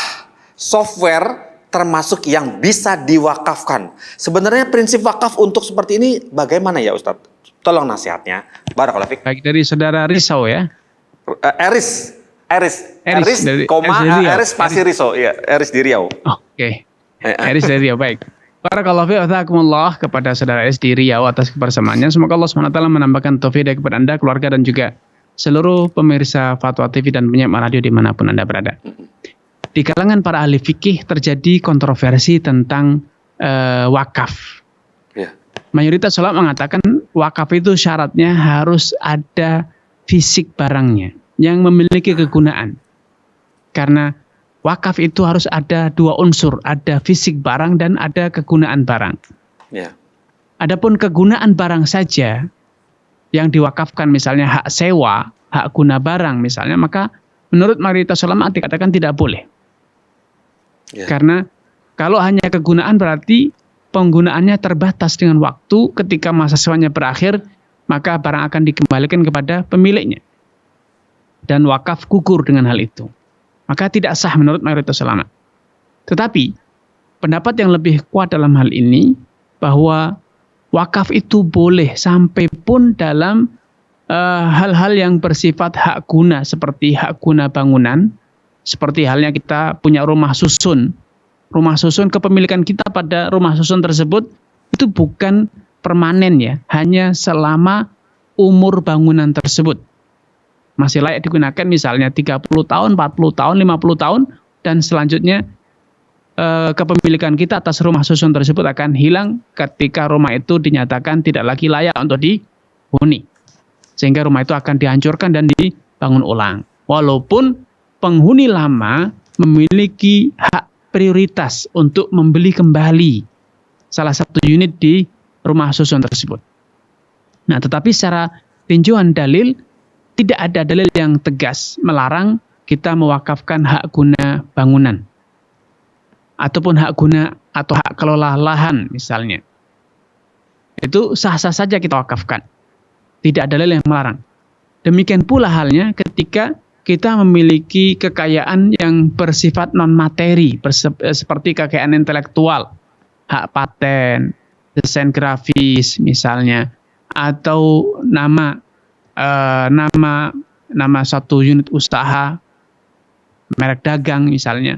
software termasuk yang bisa diwakafkan? Sebenarnya prinsip wakaf untuk seperti ini bagaimana ya Ustadz? Tolong nasihatnya. Barakallahu fiik. Baik, dari saudara Risau ya. Eris spasi Riso. Iya, Eris di Riau. Oke. Eris dari Riau, baik. Barakallahu fiik, jazakumullah kepada saudara Eris di Riau atas kebersamaannya. Semoga Allah SWT menambahkan taufik kepada Anda, keluarga dan juga seluruh pemirsa Fatwa TV dan penyiar radio dimanapun Anda berada. Di kalangan para ahli fikih terjadi kontroversi tentang wakaf. Mayoritas ulama mengatakan wakaf itu syaratnya harus ada fisik barangnya yang memiliki kegunaan. Karena wakaf itu harus ada dua unsur, ada fisik barang dan ada kegunaan barang. Adapun kegunaan barang saja yang diwakafkan, misalnya hak sewa, hak guna barang misalnya, maka menurut mayoritas ulama dikatakan tidak boleh. Karena kalau hanya kegunaan berarti penggunaannya terbatas dengan waktu, ketika masa sewanya berakhir maka barang akan dikembalikan kepada pemiliknya dan wakaf gugur dengan hal itu, maka tidak sah menurut mayoritas ulama. Tetapi pendapat yang lebih kuat dalam hal ini bahwa wakaf itu boleh sampai pun dalam hal-hal yang bersifat hak guna seperti hak guna bangunan. Seperti halnya kita punya rumah susun. Rumah susun, kepemilikan kita pada rumah susun tersebut itu bukan permanen ya, hanya selama umur bangunan tersebut. Masih layak digunakan misalnya 30 tahun, 40 tahun, 50 tahun, dan selanjutnya kepemilikan kita atas rumah susun tersebut akan hilang ketika rumah itu dinyatakan tidak lagi layak untuk dihuni. Sehingga rumah itu akan dihancurkan dan dibangun ulang. Walaupun penghuni lama memiliki hak prioritas untuk membeli kembali salah satu unit di rumah susun tersebut. Nah, tetapi secara tinjauan dalil, tidak ada dalil yang tegas melarang kita mewakafkan hak guna bangunan. ataupun hak guna atau hak kelola lahan misalnya. Itu sah-sah saja kita wakafkan. Tidak ada dalil yang melarang. Demikian pula halnya ketika kita memiliki kekayaan yang bersifat non-materi, seperti kekayaan intelektual, hak paten, desain grafis misalnya, atau nama suatu unit usaha, merek dagang misalnya,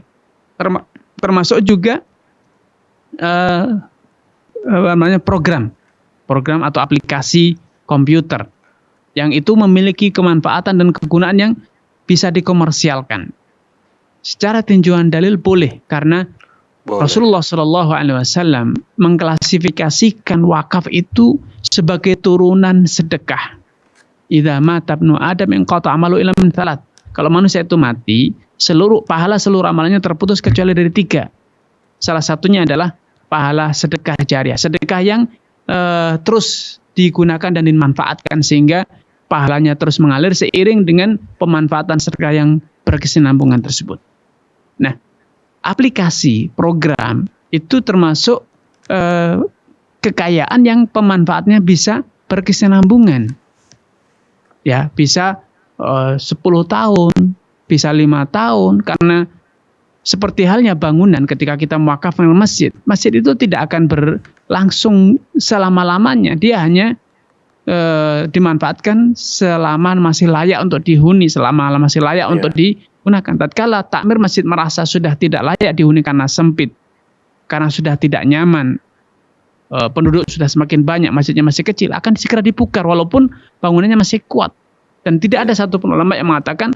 termasuk juga program atau aplikasi komputer yang itu memiliki kemanfaatan dan kegunaan yang bisa dikomersialkan. Secara tinjauan dalil boleh, karena Rasulullah Shallallahu Alaihi Wasallam mengklasifikasikan wakaf itu sebagai turunan sedekah. Idza mata ibnu Adam inqata amalu illa min thalat. Kalau manusia itu mati, pahala seluruh amalannya terputus kecuali dari 3. Salah satunya adalah pahala sedekah jariah, sedekah yang terus digunakan dan dimanfaatkan sehingga pahalanya terus mengalir seiring dengan pemanfaatan sedekah yang berkesinambungan tersebut. Nah, aplikasi program itu termasuk kekayaan yang pemanfaatnya bisa berkesinambungan. Ya, bisa 10 tahun, bisa 5 tahun, karena seperti halnya bangunan ketika kita mewakafkan masjid. Masjid itu tidak akan berlangsung selama-lamanya. Dia hanya dimanfaatkan selama masih layak untuk dihuni, selama masih layak untuk digunakan. Tatkala takmir masjid merasa sudah tidak layak dihuni karena sempit, karena sudah tidak nyaman, penduduk sudah semakin banyak, masjidnya masih kecil, akan segera dibukar walaupun bangunannya masih kuat. Dan tidak ada satupun ulama yang mengatakan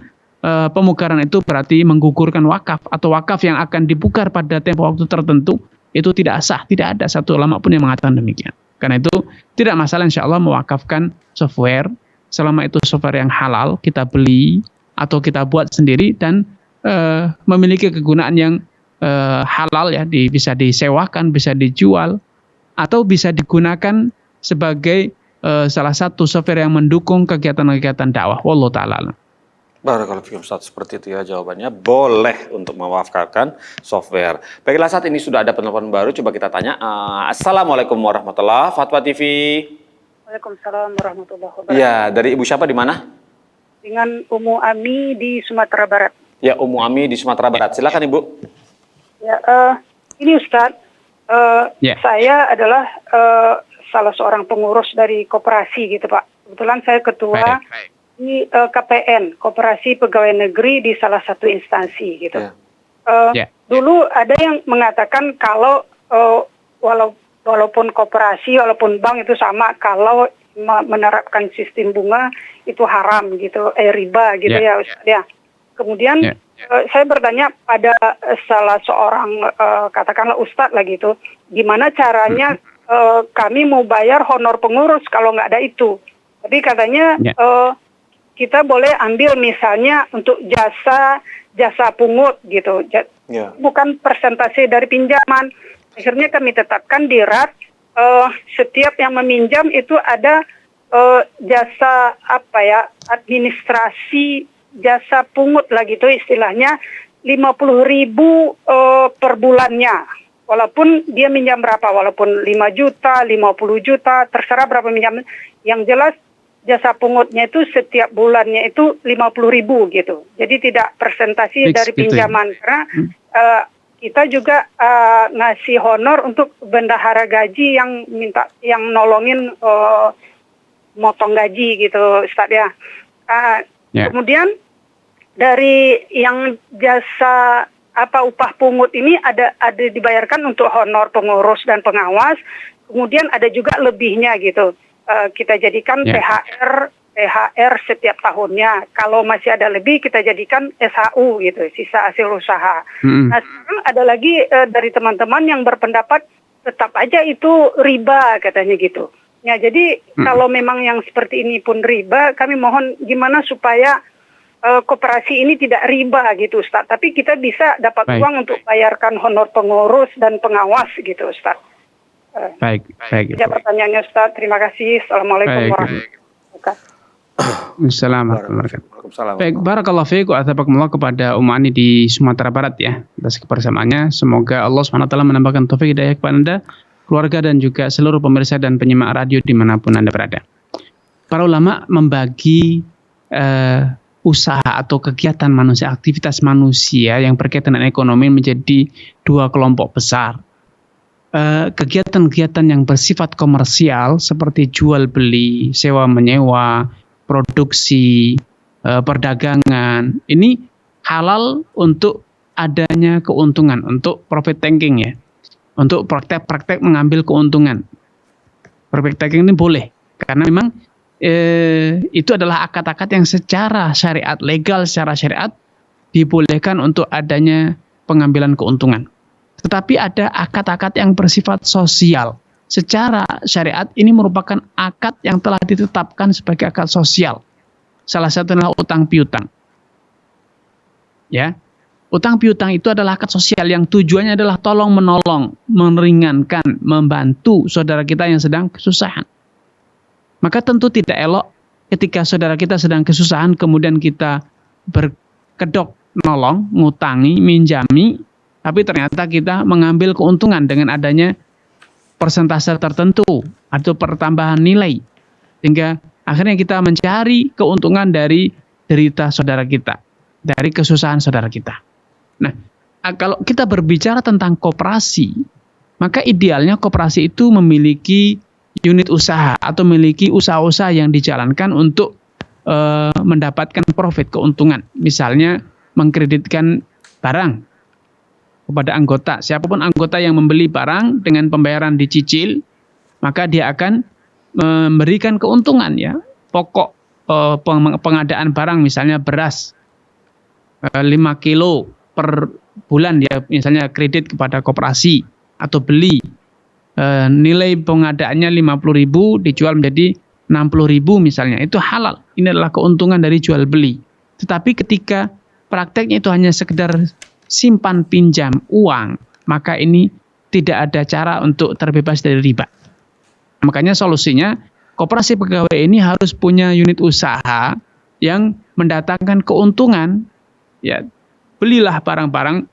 pemukaran itu berarti menggugurkan wakaf, atau wakaf yang akan dibukar pada tempo waktu tertentu itu tidak sah. Tidak ada satu ulama pun yang mengatakan demikian. Karena itu tidak masalah insya Allah mewakafkan software selama itu software yang halal kita beli atau kita buat sendiri dan memiliki kegunaan yang halal, ya, bisa disewakan, bisa dijual, atau bisa digunakan sebagai salah satu software yang mendukung kegiatan-kegiatan dakwah. Wallahu ta'ala. Barakallahu fikum Ustaz, seperti itu ya jawabannya. Boleh untuk mewakafkan software. Baiklah, saat ini sudah ada penelpon baru, coba kita tanya. Assalamualaikum warahmatullahi wabarakatuh. Fatwa TV. Waalaikumsalam warahmatullahi wabarakatuh. Ya, dari Ibu siapa di mana? Dengan Umu Ami di Sumatera Barat. Ya, Umu Ami di Sumatera Barat. Silakan Ibu. Ya, ini Ustadz, saya adalah salah seorang pengurus dari koperasi gitu Pak. Kebetulan saya ketua di KPN, Koperasi Pegawai Negeri di salah satu instansi gitu. Dulu ada yang mengatakan kalau walaupun koperasi, walaupun bank itu sama, kalau menerapkan sistem bunga itu haram gitu, riba gitu ya Ustaz ya. Kemudian saya bertanya pada salah seorang katakanlah Ustadz lah gitu, gimana caranya kami mau bayar honor pengurus kalau nggak ada itu. Tapi katanya kita boleh ambil misalnya untuk jasa pungut gitu, bukan persentase dari pinjaman. Akhirnya kami tetapkan di RAT, setiap yang meminjam itu ada jasa administrasi jasa pungut lah gitu istilahnya, 50.000 per bulannya. Walaupun dia minjam berapa, walaupun 5 juta, 50 juta, terserah berapa minjam. Yang jelas jasa pungutnya itu setiap bulannya itu 50.000 gitu. Jadi tidak persentasi dari pinjaman. Karena kita juga ngasih honor untuk bendahara gaji yang nolongin motong gaji gitu Ustaz ya. Kemudian dari yang jasa upah pungut ini ada dibayarkan untuk honor pengurus dan pengawas. Kemudian ada juga lebihnya gitu. Kita jadikan THR setiap tahunnya. Kalau masih ada lebih kita jadikan SHU gitu, sisa hasil usaha. Nah, sekarang ada lagi dari teman-teman yang berpendapat tetap aja itu riba katanya gitu. Ya, jadi kalau memang yang seperti ini pun riba, kami mohon gimana supaya koperasi ini tidak riba gitu Ustaz. Tapi kita bisa dapat uang untuk bayarkan honor pengurus dan pengawas gitu Ustaz. Baik. Ya pertanyaannya Ustaz. Terima kasih. Assalamualaikum warahmatullahi wabarakatuh. Assalamualaikum warahmatullahi wabarakatuh. Waalaikumsalam. Baik, barakallahu fiik wa athabakumullah kepada Ani di Sumatera Barat ya, atas kebersamaannya. Semoga Allah SWT menambahkan taufik hidayah kepada Anda, keluarga dan juga seluruh pemirsa dan penyimak radio dimanapun Anda berada. Para ulama membagi usaha atau kegiatan manusia, aktivitas manusia yang berkaitan dengan ekonomi menjadi dua kelompok besar. Kegiatan-kegiatan yang bersifat komersial seperti jual beli, sewa menyewa, produksi, perdagangan, ini halal untuk adanya keuntungan, untuk profit taking ya, untuk praktek-praktek mengambil keuntungan. Profit taking ini boleh, karena memang itu adalah akad-akad yang secara syariat, legal secara syariat dibolehkan untuk adanya pengambilan keuntungan. Tetapi ada akad-akad yang bersifat sosial. Secara syariat ini merupakan akad yang telah ditetapkan sebagai akad sosial. Salah satunya adalah utang piutang. Ya. Utang piutang itu adalah akad sosial yang tujuannya adalah tolong menolong, meringankan, membantu saudara kita yang sedang kesusahan. Maka tentu tidak elok ketika saudara kita sedang kesusahan kemudian kita berkedok nolong, ngutangi, minjami, tapi ternyata kita mengambil keuntungan dengan adanya persentase tertentu atau pertambahan nilai, sehingga akhirnya kita mencari keuntungan dari derita saudara kita, dari kesusahan saudara kita. Nah, kalau kita berbicara tentang koperasi, maka idealnya koperasi itu memiliki unit usaha atau memiliki usaha-usaha yang dijalankan untuk mendapatkan profit, keuntungan. Misalnya mengkreditkan barang kepada anggota, siapapun anggota yang membeli barang dengan pembayaran dicicil, maka dia akan memberikan keuntungan ya. Pokok pengadaan barang misalnya beras 5 kilo per bulan ya, misalnya kredit kepada koperasi atau beli nilai pengadaannya 50.000 dijual menjadi 60.000 misalnya, itu halal. Ini adalah keuntungan dari jual beli. Tetapi ketika prakteknya itu hanya sekedar simpan pinjam uang, maka ini tidak ada cara untuk terbebas dari riba. Makanya solusinya koperasi pegawai ini harus punya unit usaha yang mendatangkan keuntungan. Ya, belilah barang-barang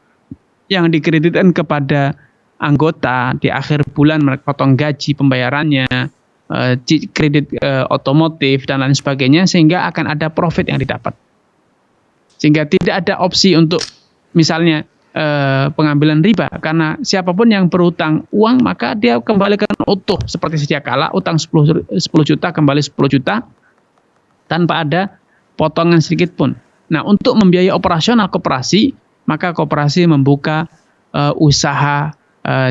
yang dikreditkan kepada anggota di akhir bulan, mereka potong gaji pembayarannya, kredit otomotif dan lain sebagainya, sehingga akan ada profit yang didapat. Sehingga tidak ada opsi untuk misalnya pengambilan riba, karena siapapun yang berutang uang maka dia kembalikan utuh seperti sedia kala, utang 10 juta kembali 10 juta tanpa ada potongan sedikit pun. Nah, untuk membiayai operasional koperasi, maka koperasi membuka usaha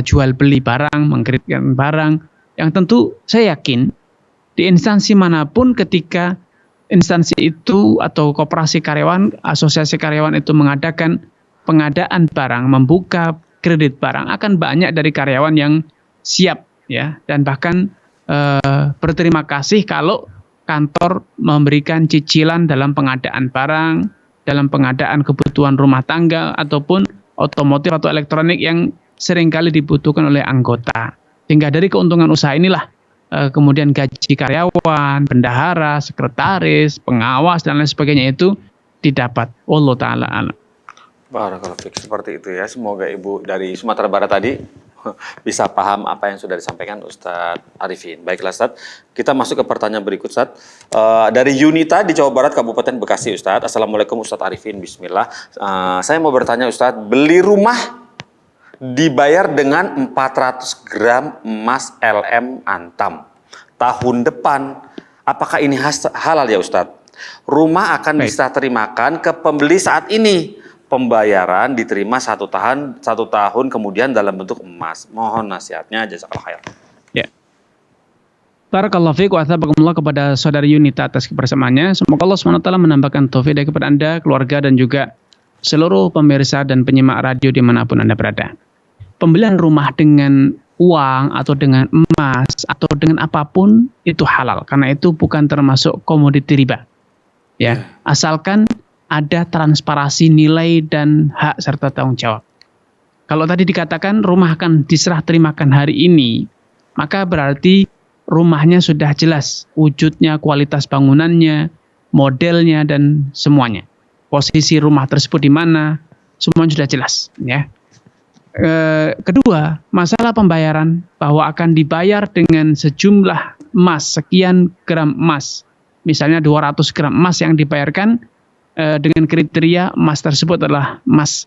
jual beli barang, mengkreditkan barang, yang tentu saya yakin di instansi manapun ketika instansi itu atau koperasi karyawan, asosiasi karyawan itu mengadakan pengadaan barang, membuka kredit barang, akan banyak dari karyawan yang siap ya, dan bahkan berterima kasih kalau kantor memberikan cicilan dalam pengadaan barang, dalam pengadaan kebutuhan rumah tangga ataupun otomotif atau elektronik yang seringkali dibutuhkan oleh anggota. Sehingga dari keuntungan usaha inilah kemudian gaji karyawan, bendahara, sekretaris, pengawas dan lain sebagainya itu didapat. Wallahu taala alam. Barakallahu fiik, seperti itu ya. Semoga Ibu dari Sumatera Barat tadi bisa paham apa yang sudah disampaikan Ustadz Arifin. Baiklah Ustadz, kita masuk ke pertanyaan berikut Ustadz. Dari Yunita di Jawa Barat, Kabupaten Bekasi Ustadz. Assalamualaikum Ustadz Arifin, bismillah. Saya mau bertanya Ustadz, beli rumah dibayar dengan 400 gram emas LM Antam. Tahun depan, apakah ini halal ya Ustadz? Rumah akan bisa terimakan ke pembeli saat ini. Pembayaran diterima 1 tahun kemudian dalam bentuk emas. Mohon nasihatnya, jazakallahu khair. Ya. Barakallahu fiik wa athabakumullah kepada saudari Yunita atas kebersamaannya. Semoga Allah SWT menambahkan taufik kepada Anda, keluarga dan juga seluruh pemirsa dan penyimak radio dimanapun Anda berada. Pembelian rumah dengan uang atau dengan emas atau dengan apapun itu halal, karena itu bukan termasuk komoditi riba. Ya, asalkan ada transparansi nilai dan hak serta tanggung jawab. Kalau tadi dikatakan rumah akan diserah terimakan hari ini, maka berarti rumahnya sudah jelas wujudnya, kualitas bangunannya, modelnya dan semuanya. Posisi rumah tersebut di mana, semuanya sudah jelas, ya. Kedua, masalah pembayaran, bahwa akan dibayar dengan sejumlah emas, sekian gram emas. Misalnya 200 gram emas yang dibayarkan dengan kriteria emas tersebut adalah emas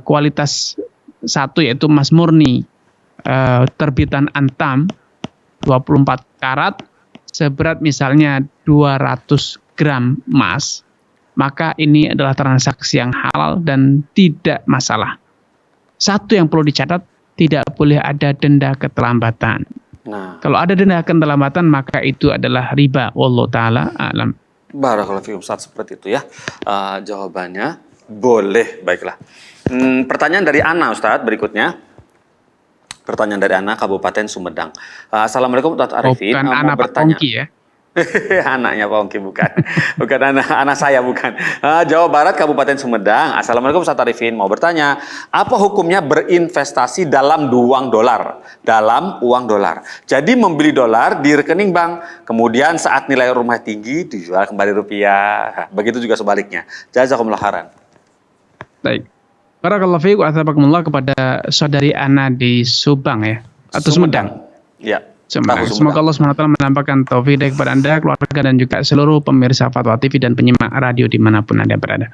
kualitas 1, yaitu emas murni, terbitan Antam 24 karat, seberat misalnya 200 gram emas, maka ini adalah transaksi yang halal dan tidak masalah. Satu yang perlu dicatat, tidak boleh ada denda keterlambatan. Nah, Kalau ada denda keterlambatan, maka itu adalah riba. Wallahu ta'ala a'lam. barakallahu fikum Ustaz, seperti itu ya. Jawabannya boleh, baiklah. Pertanyaan dari Ana Ustaz berikutnya. Pertanyaan dari Ana, Kabupaten Sumedang. Assalamualaikum Ustaz Arifin. Bukan Mau anak Pak bertanya. Pongki ya. Anaknya Pak Ongki bukan. Bukan anak saya bukan. Jawa Barat Kabupaten Sumedang. Assalamualaikum Ustaz Arifin, mau bertanya, apa hukumnya berinvestasi dalam uang dolar? Dalam uang dolar. Jadi membeli dolar di rekening bank, kemudian saat nilai rumah tinggi dijual kembali rupiah. Begitu juga sebaliknya. Jazakumullah khairan. Baik. Barakallahu fiik wa athabakumullah kepada saudari Ana di Subang ya, atau Sumedang. Ya. Semoga Tahu semoga Allah SWT menampakkan taufik kepada Anda, keluarga, dan juga seluruh pemirsa Fatwa TV dan penyimak radio dimanapun Anda berada.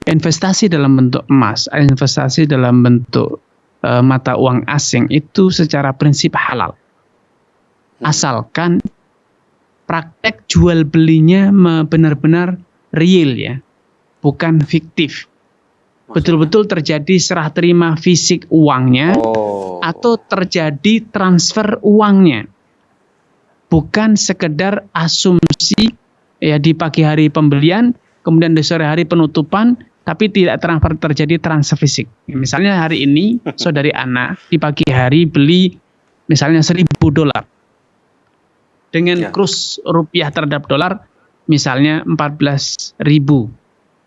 Investasi dalam bentuk emas, investasi dalam bentuk mata uang asing itu secara prinsip halal. Asalkan praktek jual belinya benar-benar real ya, bukan fiktif. Betul-betul terjadi serah terima fisik uangnya, atau terjadi transfer uangnya, bukan sekedar asumsi ya di pagi hari pembelian, kemudian di sore hari penutupan, tapi tidak terjadi transfer fisik. Misalnya hari ini saudari Ana di pagi hari beli misalnya $1.000 dengan kurs rupiah terhadap dolar misalnya 14.000,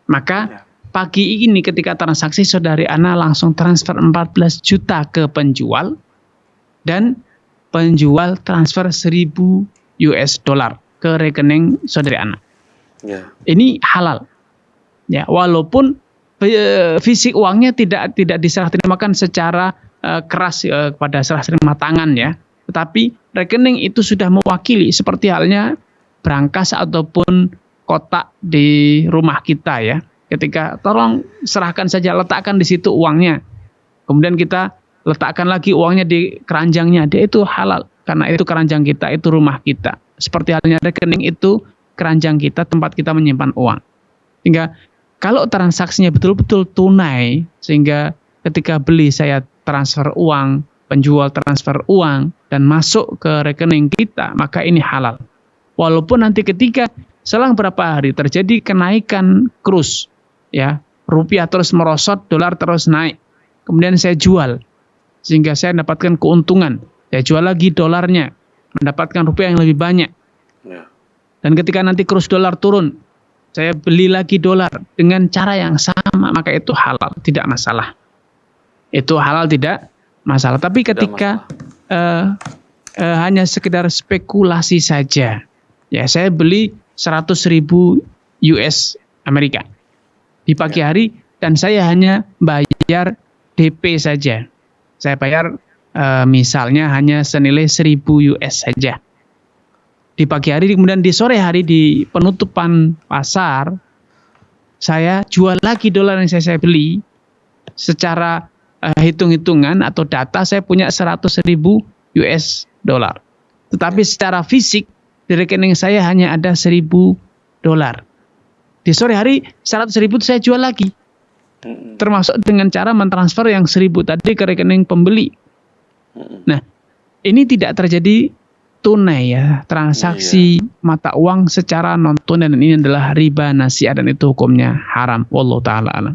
maka pagi ini ketika transaksi saudari Ana langsung transfer 14 juta ke penjual, dan penjual transfer $1.000 ke rekening saudari Ana. Ini halal. Ya, walaupun fisik uangnya tidak diserah terimakan secara keras pada serah terima tangan ya, tetapi rekening itu sudah mewakili, seperti halnya brankas ataupun kotak di rumah kita ya. Ketika tolong serahkan saja, letakkan di situ uangnya. Kemudian kita letakkan lagi uangnya di keranjangnya. Dia itu halal karena itu keranjang kita, itu rumah kita. Seperti halnya rekening itu keranjang kita, tempat kita menyimpan uang. Sehingga kalau transaksinya betul-betul tunai, sehingga ketika beli saya transfer uang, penjual transfer uang dan masuk ke rekening kita, maka ini halal. Walaupun nanti ketika selang berapa hari terjadi kenaikan kurs, ya, rupiah terus merosot, dolar terus naik. Kemudian saya jual, sehingga saya mendapatkan keuntungan. Saya jual lagi dolarnya, mendapatkan rupiah yang lebih banyak. Dan ketika nanti kurs dolar turun, saya beli lagi dolar dengan cara yang sama, maka itu halal, tidak masalah. Itu halal, tidak masalah. Tapi ketika hanya sekedar spekulasi saja, ya, saya beli 100.000 US Amerika di pagi hari, dan saya hanya bayar DP saja. Saya bayar misalnya hanya senilai 1.000 US saja. Di pagi hari, kemudian di sore hari di penutupan pasar, saya jual lagi dolar yang saya beli. Secara hitung-hitungan atau data, saya punya 100.000 US dollar. Tetapi secara fisik di rekening saya hanya ada $1.000. Di sore hari 100.000 itu saya jual lagi, termasuk dengan cara mentransfer yang 1.000 tadi ke rekening pembeli. Nah, ini tidak terjadi tunai ya, transaksi mata uang secara non tunai, dan ini adalah riba nasi'ah dan itu hukumnya haram. Wallahu ta'ala alam.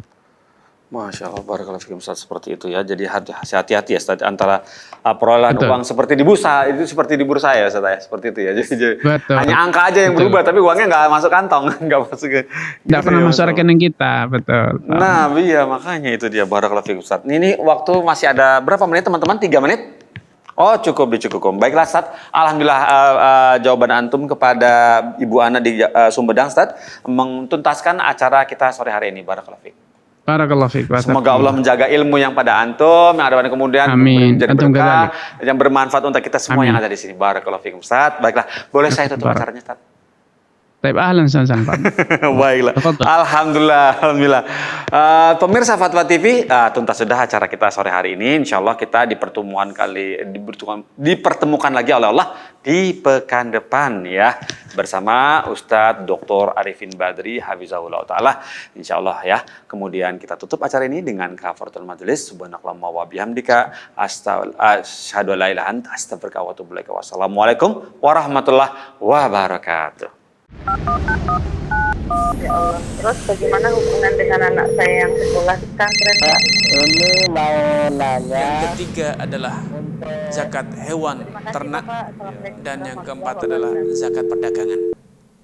Masya Allah, barakallahu fikum Ustaz, seperti itu ya. Jadi hati-hati ya Ustaz, antara perolehan uang seperti di bursa, itu seperti di bursa ya Ustaz ya, seperti itu ya. Jadi hanya angka aja yang berubah, tapi uangnya nggak masuk kantong, nggak masuk ke. Nggak pernah masuk rekening kita, betul. Nah, iya makanya itu dia, barakallahu fikum Ustaz. Ini waktu masih ada berapa menit teman-teman? 3 menit? Oh, cukup dicukupkan. Baiklah, Ustaz. Alhamdulillah jawaban antum kepada Ibu Ana di Sumedang, Ustaz, mentuntaskan acara kita sore hari ini. Barakallahu fiik. Barakallahu fiik. Semoga Allah menjaga ilmu yang pada antum, yang ada pada kemudian Amin. menjadi Antum berkah, kadzalik. yang bermanfaat untuk kita semua Amin. yang ada di sini. Barakallahu fiikum, Ustaz. Baiklah, boleh saya tutup acaranya, Ustaz? Taib ahlan san Pak. Baiklah. Tafadhol. Alhamdulillah. Pemirsa Fatwa TV, tuntas sudah acara kita sore hari ini. Insya Allah kita dipertemukan lagi oleh Allah di pekan depan ya, bersama Ustadz Dr. Arifin Badri Hafizahullah Ta'ala. Insya Allah ya. Kemudian kita tutup acara ini dengan kafaratul majelis. Subhanakallahumma wa bihamdika asyhadu an la ilaha illa anta astaghfiruka wa atubu ilaik. Wassalamualaikum warahmatullahi wabarakatuh. Ya Allah. Terus bagaimana hubungan dengan anak saya yang sekolah di pesantren, Pak? Ini mau nanya. Yang ketiga adalah zakat hewan ternak. Dan yang keempat adalah zakat perdagangan.